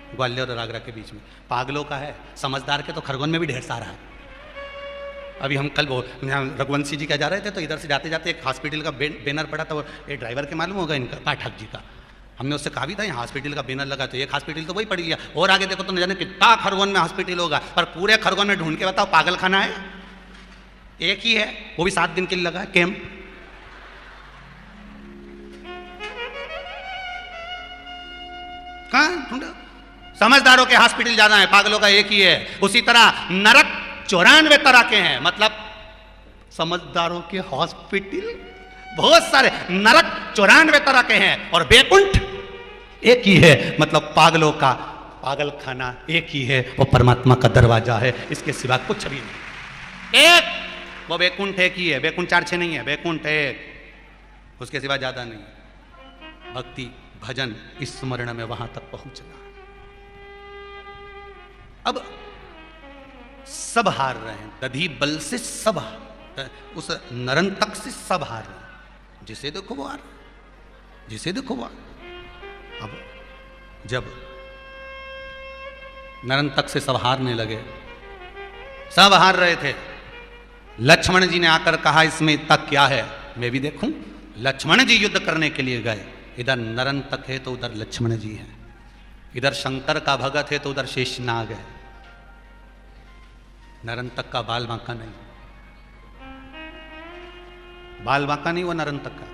ग्वालियर और आगरा के बीच में पागलों का है, समझदार के तो खरगोन में भी ढेर सारा है। अभी हम कल वो रघुवंशी जी क्या जा रहे थे, तो इधर से जाते जाते एक हॉस्पिटल का बैनर पड़ा था, वो ये ड्राइवर के मालूम होगा इनका, पाठक जी का। हमने उससे कहा भी था यहाँ हॉस्पिटल का बैनर लगा, तो एक हॉस्पिटल तो वही पड़ गया, और आगे देखो तो न जाने कितना खरगोन में हॉस्पिटल होगा, पर पूरे खरगोन में ढूंढ के बताओ पागल खाना है एक ही है, वो भी 7 दिन के लिए लगा है कैंप। कहाँ ढूंढो? समझदारों के हॉस्पिटल ज्यादा है, पागलों का एक ही है। उसी तरह नरक 94 तरह के हैं, मतलब समझदारों के हॉस्पिटल बहुत सारे, नरक 94 तरह के हैं, और बैकुंठ एक ही है, मतलब पागलों का पागल खाना एक ही है, वो परमात्मा का दरवाजा है, इसके सिवा कुछ भी नहीं। एक वो बैकुंठ एक ही है, बैकुंठ 4-6 नहीं है, बैकुंठ एक, उसके सिवा ज्यादा नहीं। भक्ति भजन स्मरण में वहां तक पहुंचना। अब सब हार रहे हैं, दधी बल से सब उस नरंतक से सब हार रहे हैं, जिसे देखो वो हार, जिसे देखो वो हार। अब जब नरंतक से सब हारने लगे, सब हार रहे थे, लक्ष्मण जी ने आकर कहा इसमें इतना क्या है, मैं भी देखूं। लक्ष्मण जी युद्ध करने के लिए गए, इधर नरंतक है तो उधर लक्ष्मण जी हैं, इधर शंकर का भगत है तो उधर शेषनाग है। नरंतक का बाल बांका नहीं, बाल बांका नहीं, वो नरंतक का।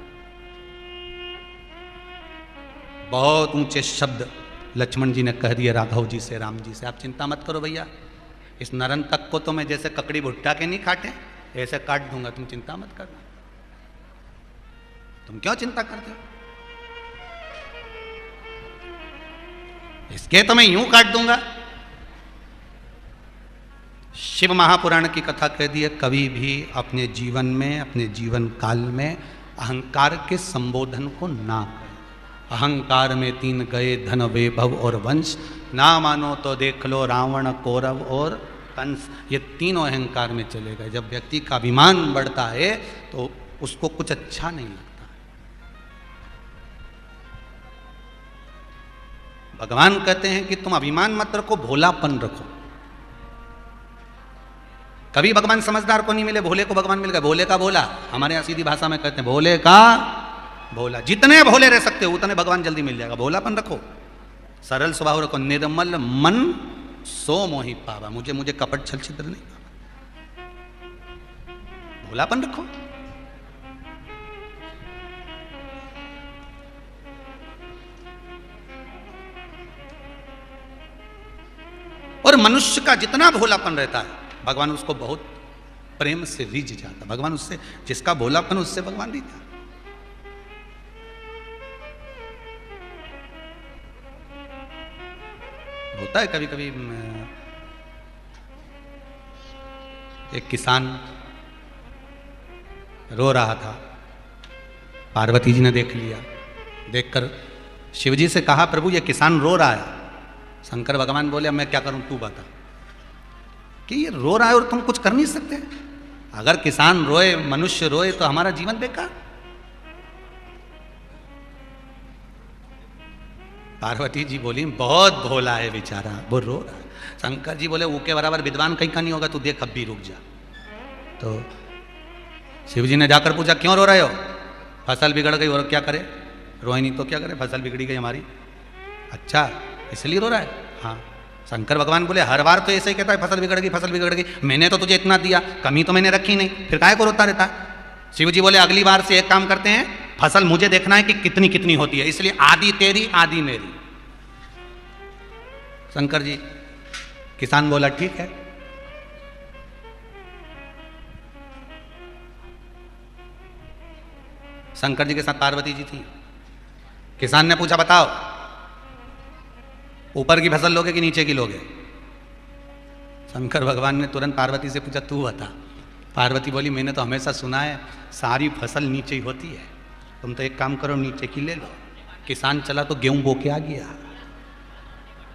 बहुत ऊंचे शब्द लक्ष्मण जी ने कह दिए राघव जी से, राम जी से, आप चिंता मत करो भैया, इस नरंतक को तो मैं जैसे ककड़ी भुट्टा के नहीं काटे ऐसे काट दूंगा, तुम चिंता मत करना। तुम क्यों चिंता करते हो, इसके तो मैं यूं काट दूंगा। शिव महापुराण की कथा कह दी है, कभी भी अपने जीवन में, अपने जीवन काल में अहंकार के संबोधन को ना करें। अहंकार में 3 गए, धन वैभव और वंश, ना मानो तो देख लो रावण कौरव और कंस, ये तीनों अहंकार में चले गए। जब व्यक्ति का अभिमान बढ़ता है तो उसको कुछ अच्छा नहीं लगता। भगवान कहते हैं कि तुम अभिमान मत रखो, भोलापन रखो। कभी भगवान समझदार को नहीं मिले, भोले को भगवान मिल गए। भोले का भोला, हमारे यहाँ सीधी भाषा में कहते हैं भोले का भोला। जितने भोले रह सकते हो उतने भगवान जल्दी मिल जाएगा। भोलापन रखो, सरल स्वभाव रखो, निर्मल मन सो मोहि पावा, मुझे कपट छल छिद्र नहीं पावा। भोलापन रखो। और मनुष्य का जितना भोलापन रहता है भगवान उसको बहुत प्रेम से रीझ जाता। भगवान उससे, जिसका भोलापन उससे भगवान रीझा। होता है कभी कभी, एक किसान रो रहा था, पार्वती जी ने देख लिया, देखकर शिव जी से कहा प्रभु ये किसान रो रहा है। शंकर भगवान बोले मैं क्या करूं, तू बता कि ये रो रहा है और तुम कुछ कर नहीं सकते। अगर किसान रोए, मनुष्य रोए तो हमारा जीवन बेकार। पार्वती जी बोली बहुत भोला है बेचारा, वो रो रहा है। शंकर जी बोले ऊके बराबर विद्वान कहीं का नहीं होगा, तू देख अब भी रुक जा। तो शिव जी ने जाकर पूछा क्यों रो रहे हो? फसल बिगड़ गई और क्या करे, रोए नहीं तो क्या करे, फसल बिगड़ी गई हमारी। अच्छा इसलिए रो रहा है? हाँ। शंकर भगवान बोले हर बार तो ऐसे ही कहता है फसल बिगड़ गई, फसल बिगड़ गई, मैंने तो तुझे इतना दिया, कमी तो मैंने रखी नहीं, फिर काहे को रोता रहता है? शिव जी बोले अगली बार से एक काम करते हैं, फसल मुझे देखना है कि कितनी कितनी होती है, इसलिए आधी तेरी आधी मेरी। शंकर जी, किसान बोला ठीक है। शंकर जी के साथ पार्वती जी थी। किसान ने पूछा बताओ ऊपर की फसल लोगे कि नीचे की लोगे? शंकर भगवान ने तुरंत पार्वती से पूछा, तू बता। पार्वती बोली, मैंने तो हमेशा सुना है सारी फसल नीचे ही होती है, तुम तो एक काम करो नीचे की ले लो। किसान चला तो गेहूं बो के आ गया,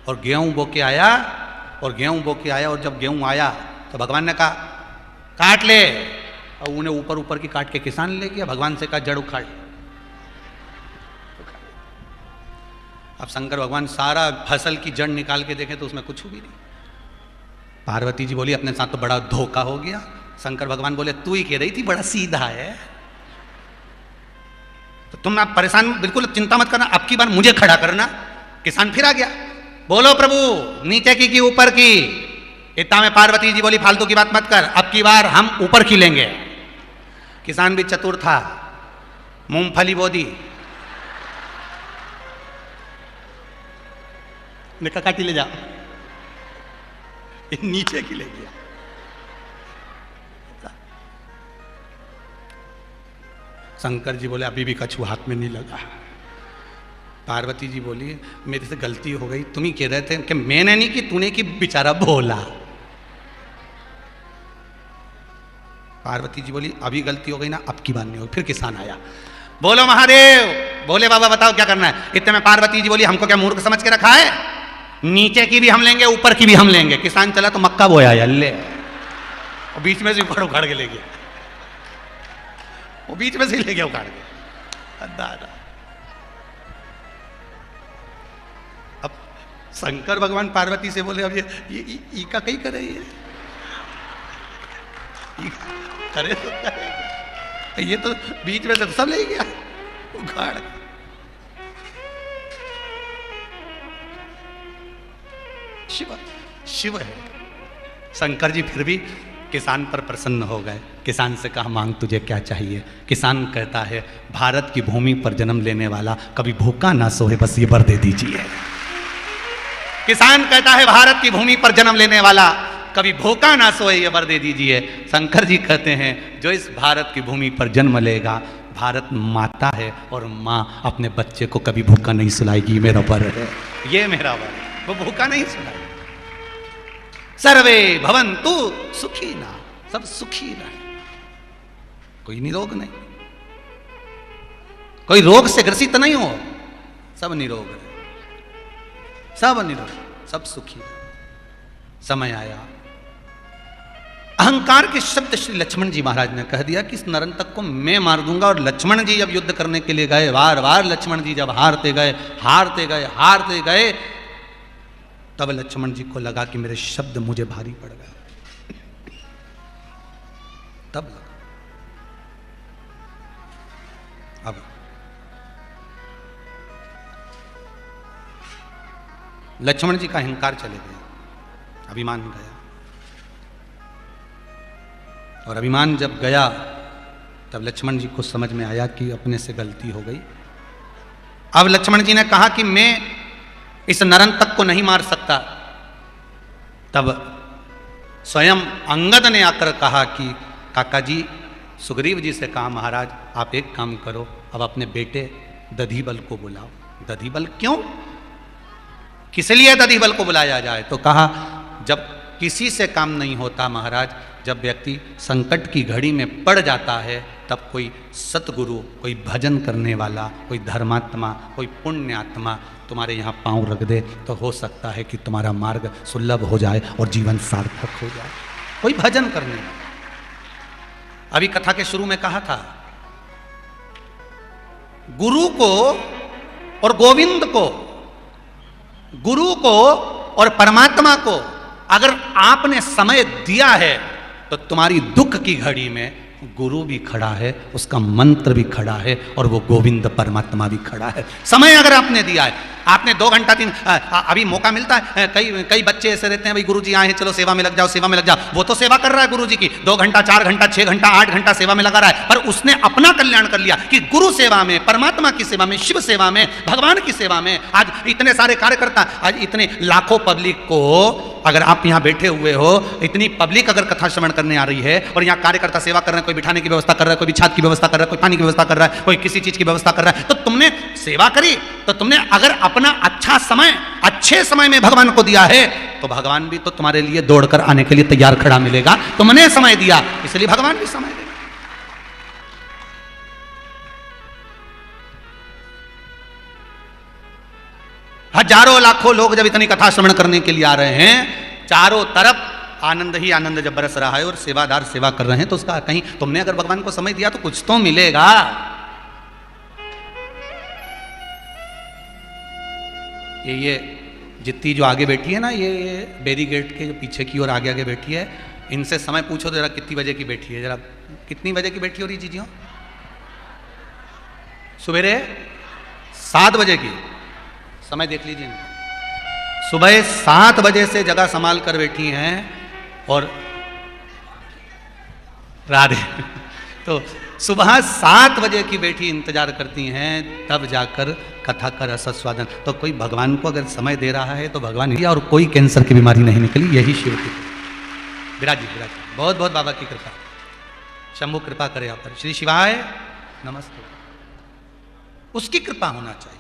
और गेहूं बो के आया, और जब गेहूं आया तो भगवान ने कहा काट ले, और उन्हें ऊपर ऊपर की काट के किसान ले गया। भगवान से कहा जड़ उखाड़। अब शंकर भगवान सारा फसल की जड़ निकाल के देखे तो उसमें कुछ भी नहीं। पार्वती जी बोली, अपने साथ तो बड़ा धोखा हो गया। शंकर भगवान बोले, तू ही कह रही थी बड़ा सीधा है, तो तुम आप परेशान बिल्कुल चिंता मत करना, अब की बार मुझे खड़ा करना। किसान फिर आ गया, बोलो प्रभु नीचे की ऊपर की। इतना में पार्वती जी बोली, फालतू की बात मत कर, अब की बार हम ऊपर की लेंगे। किसान भी चतुर था, मूंगफली बो दी, निका काटी ले जाओ, नीचे की ले गया। शंकर जी बोले, अभी भी कछुआ हाथ में नहीं लगा। पार्वती जी बोली, मेरे से गलती हो गई, तुम ही कह रहे थे कि मैंने नहीं की, तूने की, बेचारा भोला। पार्वती जी बोली, अभी गलती हो गई ना, अब की बात नहीं होगी। फिर किसान आया, बोलो महादेव, बोले बाबा बताओ क्या करना है। इतने में पार्वती जी बोली, हमको क्या मूर्ख समझ के रखा है, नीचे की भी हम लेंगे ऊपर की भी हम लेंगे। किसान चला तो मक्का बोया अल्ले, और बीच में से उखाड़ के ले गया, वो बीच में से ही ले गया उखाड़ के। दादा अब शंकर भगवान पार्वती से बोले, अब ये ईका कहीं करे, ये करे तो करे, ये तो बीच में से सब ले गया उखाड़ के। शिव है। शंकर जी फिर भी किसान पर प्रसन्न हो गए। किसान से कहा, मांग तुझे क्या चाहिए। किसान कहता है, भारत की भूमि पर जन्म लेने वाला कभी भूखा ना सोए, बस ये वर दे दीजिए। किसान कहता है, भारत की भूमि पर जन्म लेने वाला कभी भूखा ना सोए, ये वर दे दीजिए। शंकर जी कहते हैं, जो इस भारत की भूमि पर जन्म लेगा, भारत माता है और माँ अपने बच्चे को कभी भूखा नहीं सुलाएगी, मेरा वर है, ये मेरा वर है, वो भूखा नहीं सुलाएगी। सर्वे भवन्तु सुखिनः, सब सुखी रहे, कोई निरोग नहीं, कोई रोग से ग्रसित नहीं हो, सब निरोग रहे, सब निरोग, सब सुखी रहे। समय आया, अहंकार के शब्द श्री लक्ष्मण जी महाराज ने कह दिया कि इस नरंतक को मैं मार दूंगा। और लक्ष्मण जी जब युद्ध करने के लिए गए, बार बार लक्ष्मण जी जब हारते गए, तब लक्ष्मण जी को लगा कि मेरे शब्द मुझे भारी पड़ गए। तब लगा, अब लक्ष्मण जी का अहंकार चले गए, अभिमान गया, और अभिमान जब गया तब लक्ष्मण जी को समझ में आया कि अपने से गलती हो गई। अब लक्ष्मण जी ने कहा कि मैं इस नरंतक को नहीं मार सकता। तब स्वयं अंगद ने आकर कहा कि काका जी, सुग्रीव जी से कहा, महाराज आप एक काम करो, अब अपने बेटे दधिबल को बुलाओ। दधिबल क्यों, किस लिए दधिबल को बुलाया जाए? तो कहा, जब किसी से काम नहीं होता महाराज, जब व्यक्ति संकट की घड़ी में पड़ जाता है, तब कोई सतगुरु, कोई भजन करने वाला, कोई धर्मात्मा, कोई पुण्यात्मा तुम्हारे यहाँ पांव रख दे, तो हो सकता है कि तुम्हारा मार्ग सुलभ हो जाए और जीवन सार्थक हो जाए। कोई भजन करने वाला। अभी कथा के शुरू में कहा था, गुरु को और गोविंद को, गुरु को और परमात्मा को अगर आपने समय दिया है, तो तुम्हारी दुख की घड़ी में गुरु भी खड़ा है, उसका मंत्र भी खड़ा है, और वो गोविंद परमात्मा भी खड़ा है। समय अगर आपने दिया है, आपने 2 घंटा 3, अभी मौका मिलता है, कई बच्चे ऐसे रहते हैं, भाई गुरुजी आए हैं, चलो सेवा में लग जाओ, सेवा में लग जाओ। वो तो सेवा कर रहा है गुरुजी की, 2 घंटा 4 घंटा 6 घंटा 8 घंटा सेवा में लगा रहा है, पर उसने अपना कल्याण कर लिया कि गुरु सेवा में, परमात्मा की सेवा में, शिव सेवा में, भगवान की सेवा में। आज इतने सारे कार्यकर्ता, आज इतने लाखों पब्लिक को, अगर आप यहाँ बैठे हुए हो, इतनी पब्लिक अगर कथा श्रवण करने आ रही है, और यहाँ कार्यकर्ता सेवा कर रहे हैं, कोई बिठाने की व्यवस्था कर रहा है, कोई छात की व्यवस्था कर रहा है, कोई पानी की व्यवस्था कर रहा है, कोई किसी चीज की व्यवस्था कर रहा है, तो तुमने सेवा करी, तो तुमने अगर अपना अच्छा समय अच्छे समय में भगवान को दिया है, तो भगवान भी तो तुम्हारे लिए दौड़कर आने के लिए तैयार खड़ा मिलेगा। तुमने समय दिया इसलिए भगवान भी समय देगा। हजारों लाखों लोग जब इतनी कथा श्रवण करने के लिए आ रहे हैं, चारों तरफ आनंद ही आनंद जब बरस रहा है और सेवादार सेवा कर रहे हैं, तो उसका कहीं तुमने अगर भगवान को समय दिया तो कुछ तो मिलेगा। ये जितनी जो आगे बैठी है ना, ये बैरीगेट के जो पीछे की ओर आगे आगे बैठी है, इनसे समय पूछो जरा कितनी बजे की बैठी है, जरा कितनी बजे की बैठी हो रही जीजियों? सवेरे 7 बजे की। समय देख लीजिए, सुबह 7 बजे से जगह संभाल कर बैठी हैं और राधे तो सुबह 7 बजे की बेटी इंतजार करती हैं, तब जाकर कथा का रसास्वादन। तो कोई भगवान को अगर समय दे रहा है तो भगवान ही, और कोई कैंसर की बीमारी नहीं निकली, यही शिव की। विराज जी बहुत बहुत बाबा की कृपा, शंभु कृपा करे आप पर। श्री शिवाय नमस्ते। उसकी कृपा होना चाहिए।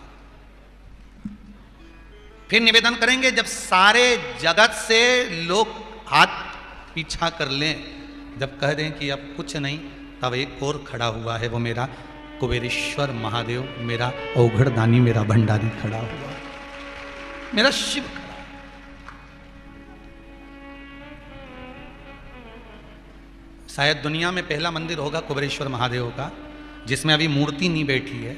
फिर निवेदन करेंगे, जब सारे जगत से लोग हाथ पीछा कर लें, जब कह दें कि अब कुछ नहीं, तब एक और खड़ा हुआ है, वो मेरा कुबेरेश्वर महादेव, मेरा औघड़ दानी, मेरा भंडारी खड़ा हुआ, मेरा शिव खड़ा। शायद दुनिया में पहला मंदिर होगा कुबेरेश्वर महादेव का, जिसमें अभी मूर्ति नहीं बैठी है,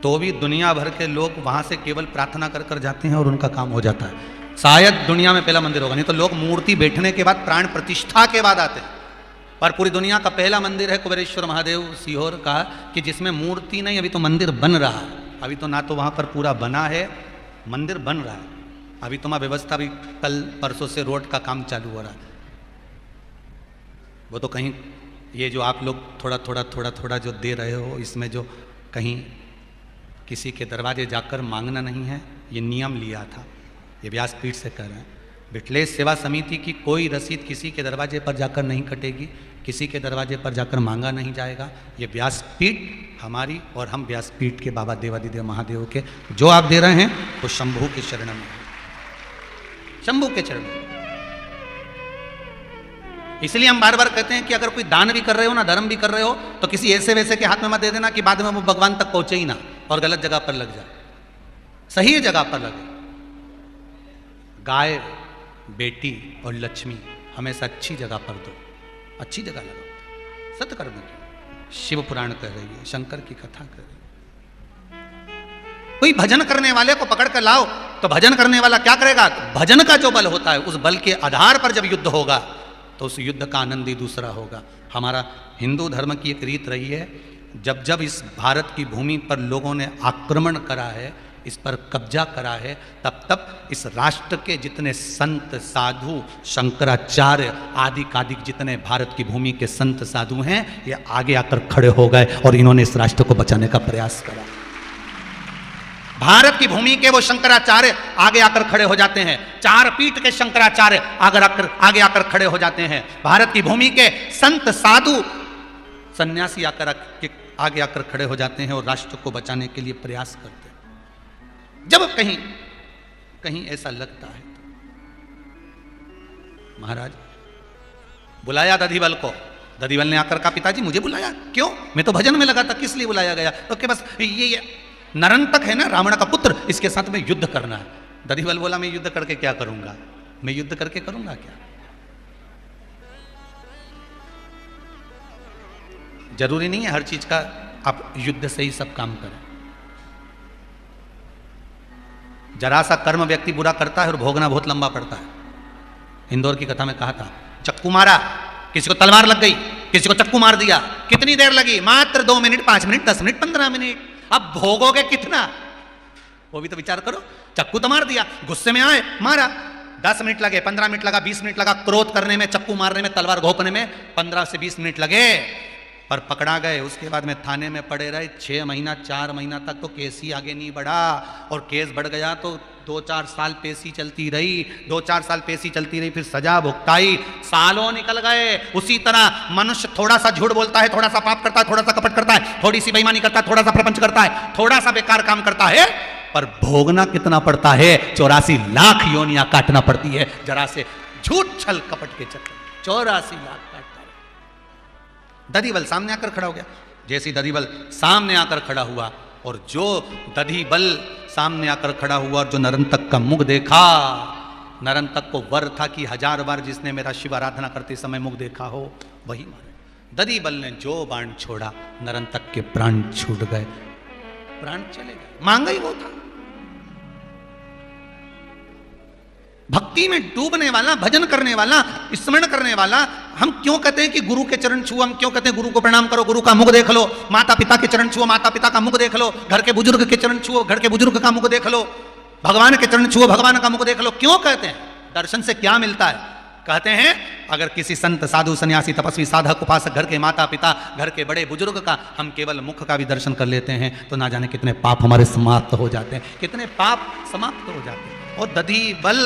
तो भी दुनिया भर के लोग वहां से केवल प्रार्थना कर कर जाते हैं और उनका काम हो जाता है। शायद दुनिया में पहला मंदिर होगा, नहीं तो लोग मूर्ति बैठने के बाद, प्राण प्रतिष्ठा के बाद आते हैं। पर पूरी दुनिया का पहला मंदिर है कुबेरेश्वर महादेव सीहोर का, कि जिसमें मूर्ति नहीं, अभी तो मंदिर बन रहा है। अभी तो ना तो वहां पर पूरा बना है, मंदिर बन रहा है। अभी तो वहां व्यवस्था भी कल परसों से रोड का काम चालू हो रहा है। वो तो कहीं ये जो आप लोग थोड़ा जो दे रहे हो, इसमें जो कहीं किसी के दरवाजे जाकर मांगना नहीं है, ये नियम लिया था, ये व्यासपीठ से कह रहे हैं। बिटलेश सेवा समिति की कोई रसीद किसी के दरवाजे पर जाकर नहीं कटेगी, किसी के दरवाजे पर जाकर मांगा नहीं जाएगा। ये व्यासपीठ हमारी, और हम व्यासपीठ के बाबा देवादिदेव महादेव के, जो आप दे रहे हैं वो शंभू के चरण में है, शंभू के चरण में। इसलिए हम बार बार कहते हैं कि अगर कोई दान भी कर रहे हो ना, धर्म भी कर रहे हो, तो किसी ऐसे वैसे के हाथ में मत दे देना कि बाद में वो भगवान तक पहुंचे ही ना और गलत जगह पर लग जाए। सही जगह पर लगे। गाय, बेटी और लक्ष्मी हमेशा अच्छी जगह पर दो, अच्छी जगह लगाओ, सत्कर्म की। शिव पुराण कह रही है, शंकर की कथा कह रही है। कोई भजन करने वाले को पकड़ कर लाओ, तो भजन करने वाला क्या करेगा? भजन का जो बल होता है, उस बल के आधार पर जब युद्ध होगा तो उस युद्ध का आनंद ही दूसरा होगा। हमारा हिंदू धर्म की एक रीत रही है, जब जब इस भारत की भूमि पर लोगों ने आक्रमण करा है, इस पर कब्जा करा है, तब तब इस राष्ट्र के जितने संत साधु, शंकराचार्य आदि कादिक जितने भारत की भूमि के संत साधु हैं, ये आगे आकर खड़े हो गए और इन्होंने इस राष्ट्र को बचाने का प्रयास करा। भारत की भूमि के वो शंकराचार्य आगे आकर खड़े हो जाते हैं, चार पीठ के शंकराचार्य आगे आकर खड़े हो जाते हैं। भारत की भूमि के संत साधु सन्यासी आगे आकर खड़े हो जाते हैं और राष्ट्र को बचाने के लिए प्रयास करते हैं। जब कहीं कहीं ऐसा लगता है, महाराज बुलाया दधिबल को, दधिबल ने आकर कहा, पिताजी मुझे बुलाया क्यों? मैं तो भजन में लगा था, किस लिए बुलाया गया? तो कि बस ये नरंतक है ना, रावण का पुत्र, इसके साथ में युद्ध करना है। दधिबल बोला, मैं युद्ध करके क्या करूंगा? मैं युद्ध करके करूंगा क्या? जरूरी नहीं है हर चीज का आप युद्ध से ही सब काम करें। जरा सा कर्म व्यक्ति बुरा करता है और भोगना बहुत लंबा पड़ता है। इंदौर की कथा में कहा था, चक्कू मारा, किसी को तलवार लग गई, किसी को चक्कू मार दिया, कितनी देर लगी? मात्र 2 मिनट, 5 मिनट, 10 मिनट, 15 मिनट। अब भोगोगे कितना? वो भी तो विचार करो। चक्कू तो मार दिया, गुस्से में आए मारा, 10 मिनट लगे, 15 मिनट लगा, 20 मिनट लगा, क्रोध करने में, चक्कू मारने में, तलवार घोंपने में 15 से 20 मिनट लगे, पर पकड़ा गए। उसके बाद में थाने में पड़े रहे 6 महीना, 4 महीना तक तो केस ही आगे नहीं बढ़ा, और केस बढ़ गया तो 2-4 साल पेशी चलती रही, 2-4 साल पेशी चलती रही, फिर सजा भुगताई, सालों निकल गए। उसी तरह मनुष्य थोड़ा सा झूठ बोलता है, थोड़ा सा पाप करता है, थोड़ा सा कपट करता है, थोड़ी सी बेईमानी करता है, थोड़ा सा प्रपंच करता है, थोड़ा सा बेकार काम करता है, पर भोगना कितना पड़ता है, 84 लाख योनियां काटना पड़ती है जरा से झूठ छल कपट के चक्कर, 84 लाख काटता है। दधीबल सामने आकर खड़ा हो गया। जैसे दधीबल सामने आकर खड़ा हुआ और जो दधीबल सामने आकर खड़ा हुआ और जो नरंतक का मुख देखा, नरंतक को वर था कि 1000 बार जिसने मेरा शिव आराधना करते समय मुख देखा हो वही मारे। दधीबल ने जो बाण छोड़ा, नरंतक के प्राण छूट गए, प्राण चले गए। मांगा ही वो था। भक्ति में डूबने वाला, भजन करने वाला, स्मरण करने वाला। हम क्यों कहते हैं कि गुरु के चरण छुओ, हम क्यों कहते हैं गुरु को प्रणाम करो, गुरु का मुख देख लो, माता पिता के चरण छुओ, माता पिता का मुख देख लो, घर के बुजुर्ग के चरण छुओ, घर के बुजुर्ग का मुख देख लो, भगवान के चरण छुओ, भगवान का मुख देख लो। क्यों कहते हैं? दर्शन से क्या मिलता है? कहते हैं अगर किसी संत साधु सन्यासी तपस्वी साधक उपासक घर के माता पिता, घर के बड़े बुजुर्ग का हम केवल मुख का भी दर्शन कर लेते हैं तो ना जाने कितने पाप हमारे समाप्त हो जाते हैं, कितने पाप समाप्त हो जाते हैं। और दधीबल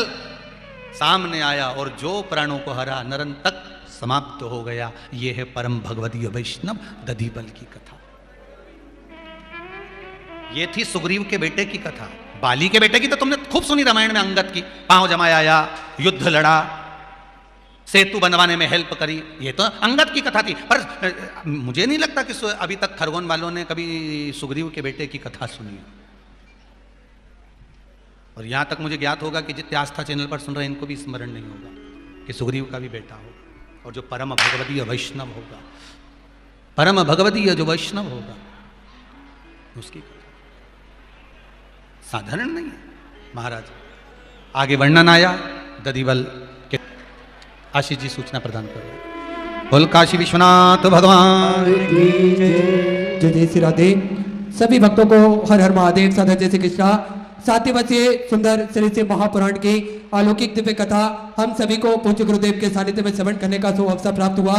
सामने आया और जो प्राणों को हरा, नरंतक समाप्त हो गया। यह है परम भगवदीय वैष्णव दधीबल की कथा। यह थी सुग्रीव के बेटे की कथा। बाली के बेटे की तो तुमने खूब सुनी रामायण में, अंगद की, पांव जमाया आया, युद्ध लड़ा, सेतु बनवाने में हेल्प करी, ये तो अंगद की कथा थी। पर मुझे नहीं लगता कि अभी तक खरगोन वालों ने कभी सुग्रीव के बेटे की कथा सुनी। और यहां तक मुझे ज्ञात होगा कि जितने आस्था चैनल पर सुन रहे हैं इनको भी स्मरण नहीं होगा कि सुग्रीव का भी बेटा होगा और जो परम भगवदीय वैष्णव होगा, परम भगवदीय जो वैष्णव होगा उसकी कथा साधारण नहीं है महाराज। आगे वर्णन आया दधीबल के। आशीष जी सूचना प्रदान करो। बोल काशी विश्वनाथ भगवान की जय। जय जय श्री राधे। सभी भक्तों को हर हर महादेव, साधा जय श्री कृष्णा। 7 दिवसीय सुंदर श्री शिव महापुराण की अलौकिक दिव्य कथा हम सभी को पूज्य गुरुदेव के सानिध्य में श्रवण करने का शुभ अवसर प्राप्त हुआ।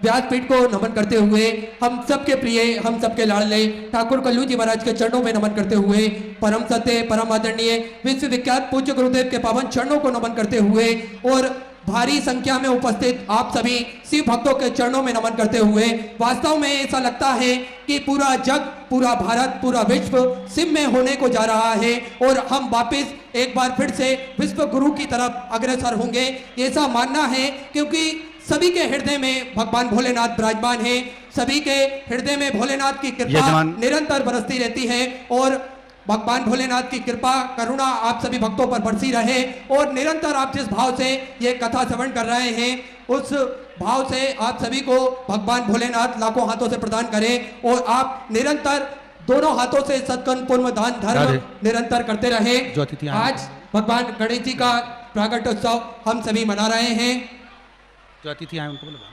व्यासपीठ को नमन करते हुए, हम सबके प्रिय, हम सबके लाडले ठाकुर कल्लू जी महाराज के चरणों में नमन करते हुए, परम सत्य, परम आदरणीय, विश्व विख्यात पूज्य गुरुदेव के पावन चरणों को नमन करते हुए और भारी संख्या में उपस्थित आप सभी शिव भक्तों के चरणों में नमन करते हुए, वास्तव में ऐसा लगता है कि पूरा जग, पूरा भारत, पूरा विश्व शिव में होने को जा रहा है और हम वापस एक बार फिर से विश्व गुरु की तरफ अग्रसर होंगे, ऐसा मानना है। क्योंकि सभी के हृदय में भगवान भोलेनाथ विराजमान है, सभी के हृदय में भोलेनाथ की कृपा निरंतर बरसती रहती है और भगवान भोलेनाथ की कृपा करुणा आप सभी भक्तों पर बरसी रहे और निरंतर आप जिस भाव से ये कथा श्रवण कर रहे हैं उस भाव से आप सभी को भगवान भोलेनाथ लाखों हाथों से प्रदान करें और आप निरंतर दोनों हाथों से सत्कर्म पूर्ण दान धर्म निरंतर करते रहे। आज भगवान गणेश जी का प्रागट्योत्सव हम सभी मना रहे हैं। जो अतिथि आए उनको बोलो।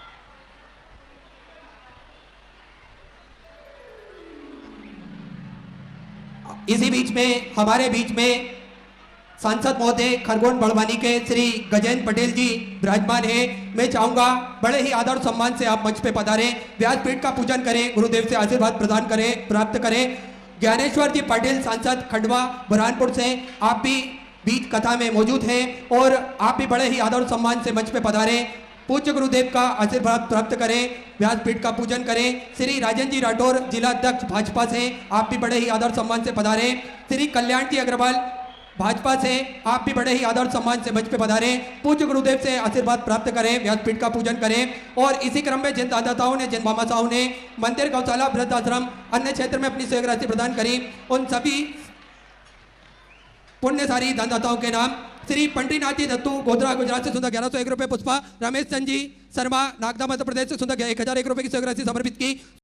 इसी बीच में हमारे बीच में सांसद महोदय खरगोन बड़वानी के श्री गजेंद्र पटेल जी विराजमान हैं। मैं चाहूंगा बड़े ही आदर सम्मान से आप मंच पे पधारें, व्यासपीठ का पूजन करें, गुरुदेव से आशीर्वाद प्रदान करें, प्राप्त करें। ज्ञानेश्वर जी पाटिल सांसद खंडवा बुरहानपुर से आप भी बीच कथा में मौजूद हैं और आप भी बड़े ही आदर सम्मान से मंच पे पधारें, पूज्य गुरुदेव का आशीर्वाद प्राप्त करें, व्यासपीठ का पूजन करें। श्री राजेंद्र जी राठौर जिला अध्यक्ष भाजपा से आप भी बड़े ही आदर सम्मान से पधारें। श्री कल्याण जी अग्रवाल भाजपा से आप भी बड़े ही आदर सम्मान से मंच पे पधारें, पूज्य गुरुदेव से आशीर्वाद प्राप्त करें, व्यासपीठ का पूजन करें। और इसी क्रम में जिन दादाताओं ने, जिन मामासाओं ने मंदिर, गौशाला, वृद्धाश्रम, अन्य क्षेत्र में अपनी सहयोग राशि प्रदान करी, उन सभी पुण्यशाली दानदाताओं के नाम श्री पंडरीनाथ जी दत्तू गोधरा गुजरात से सुंदर 1101 रुपये, पुष्पा रमेश चंद जी शर्मा नागदा मध्य प्रदेश से सुंदर 1001 रुपये की सहयोग राशि समर्पित की।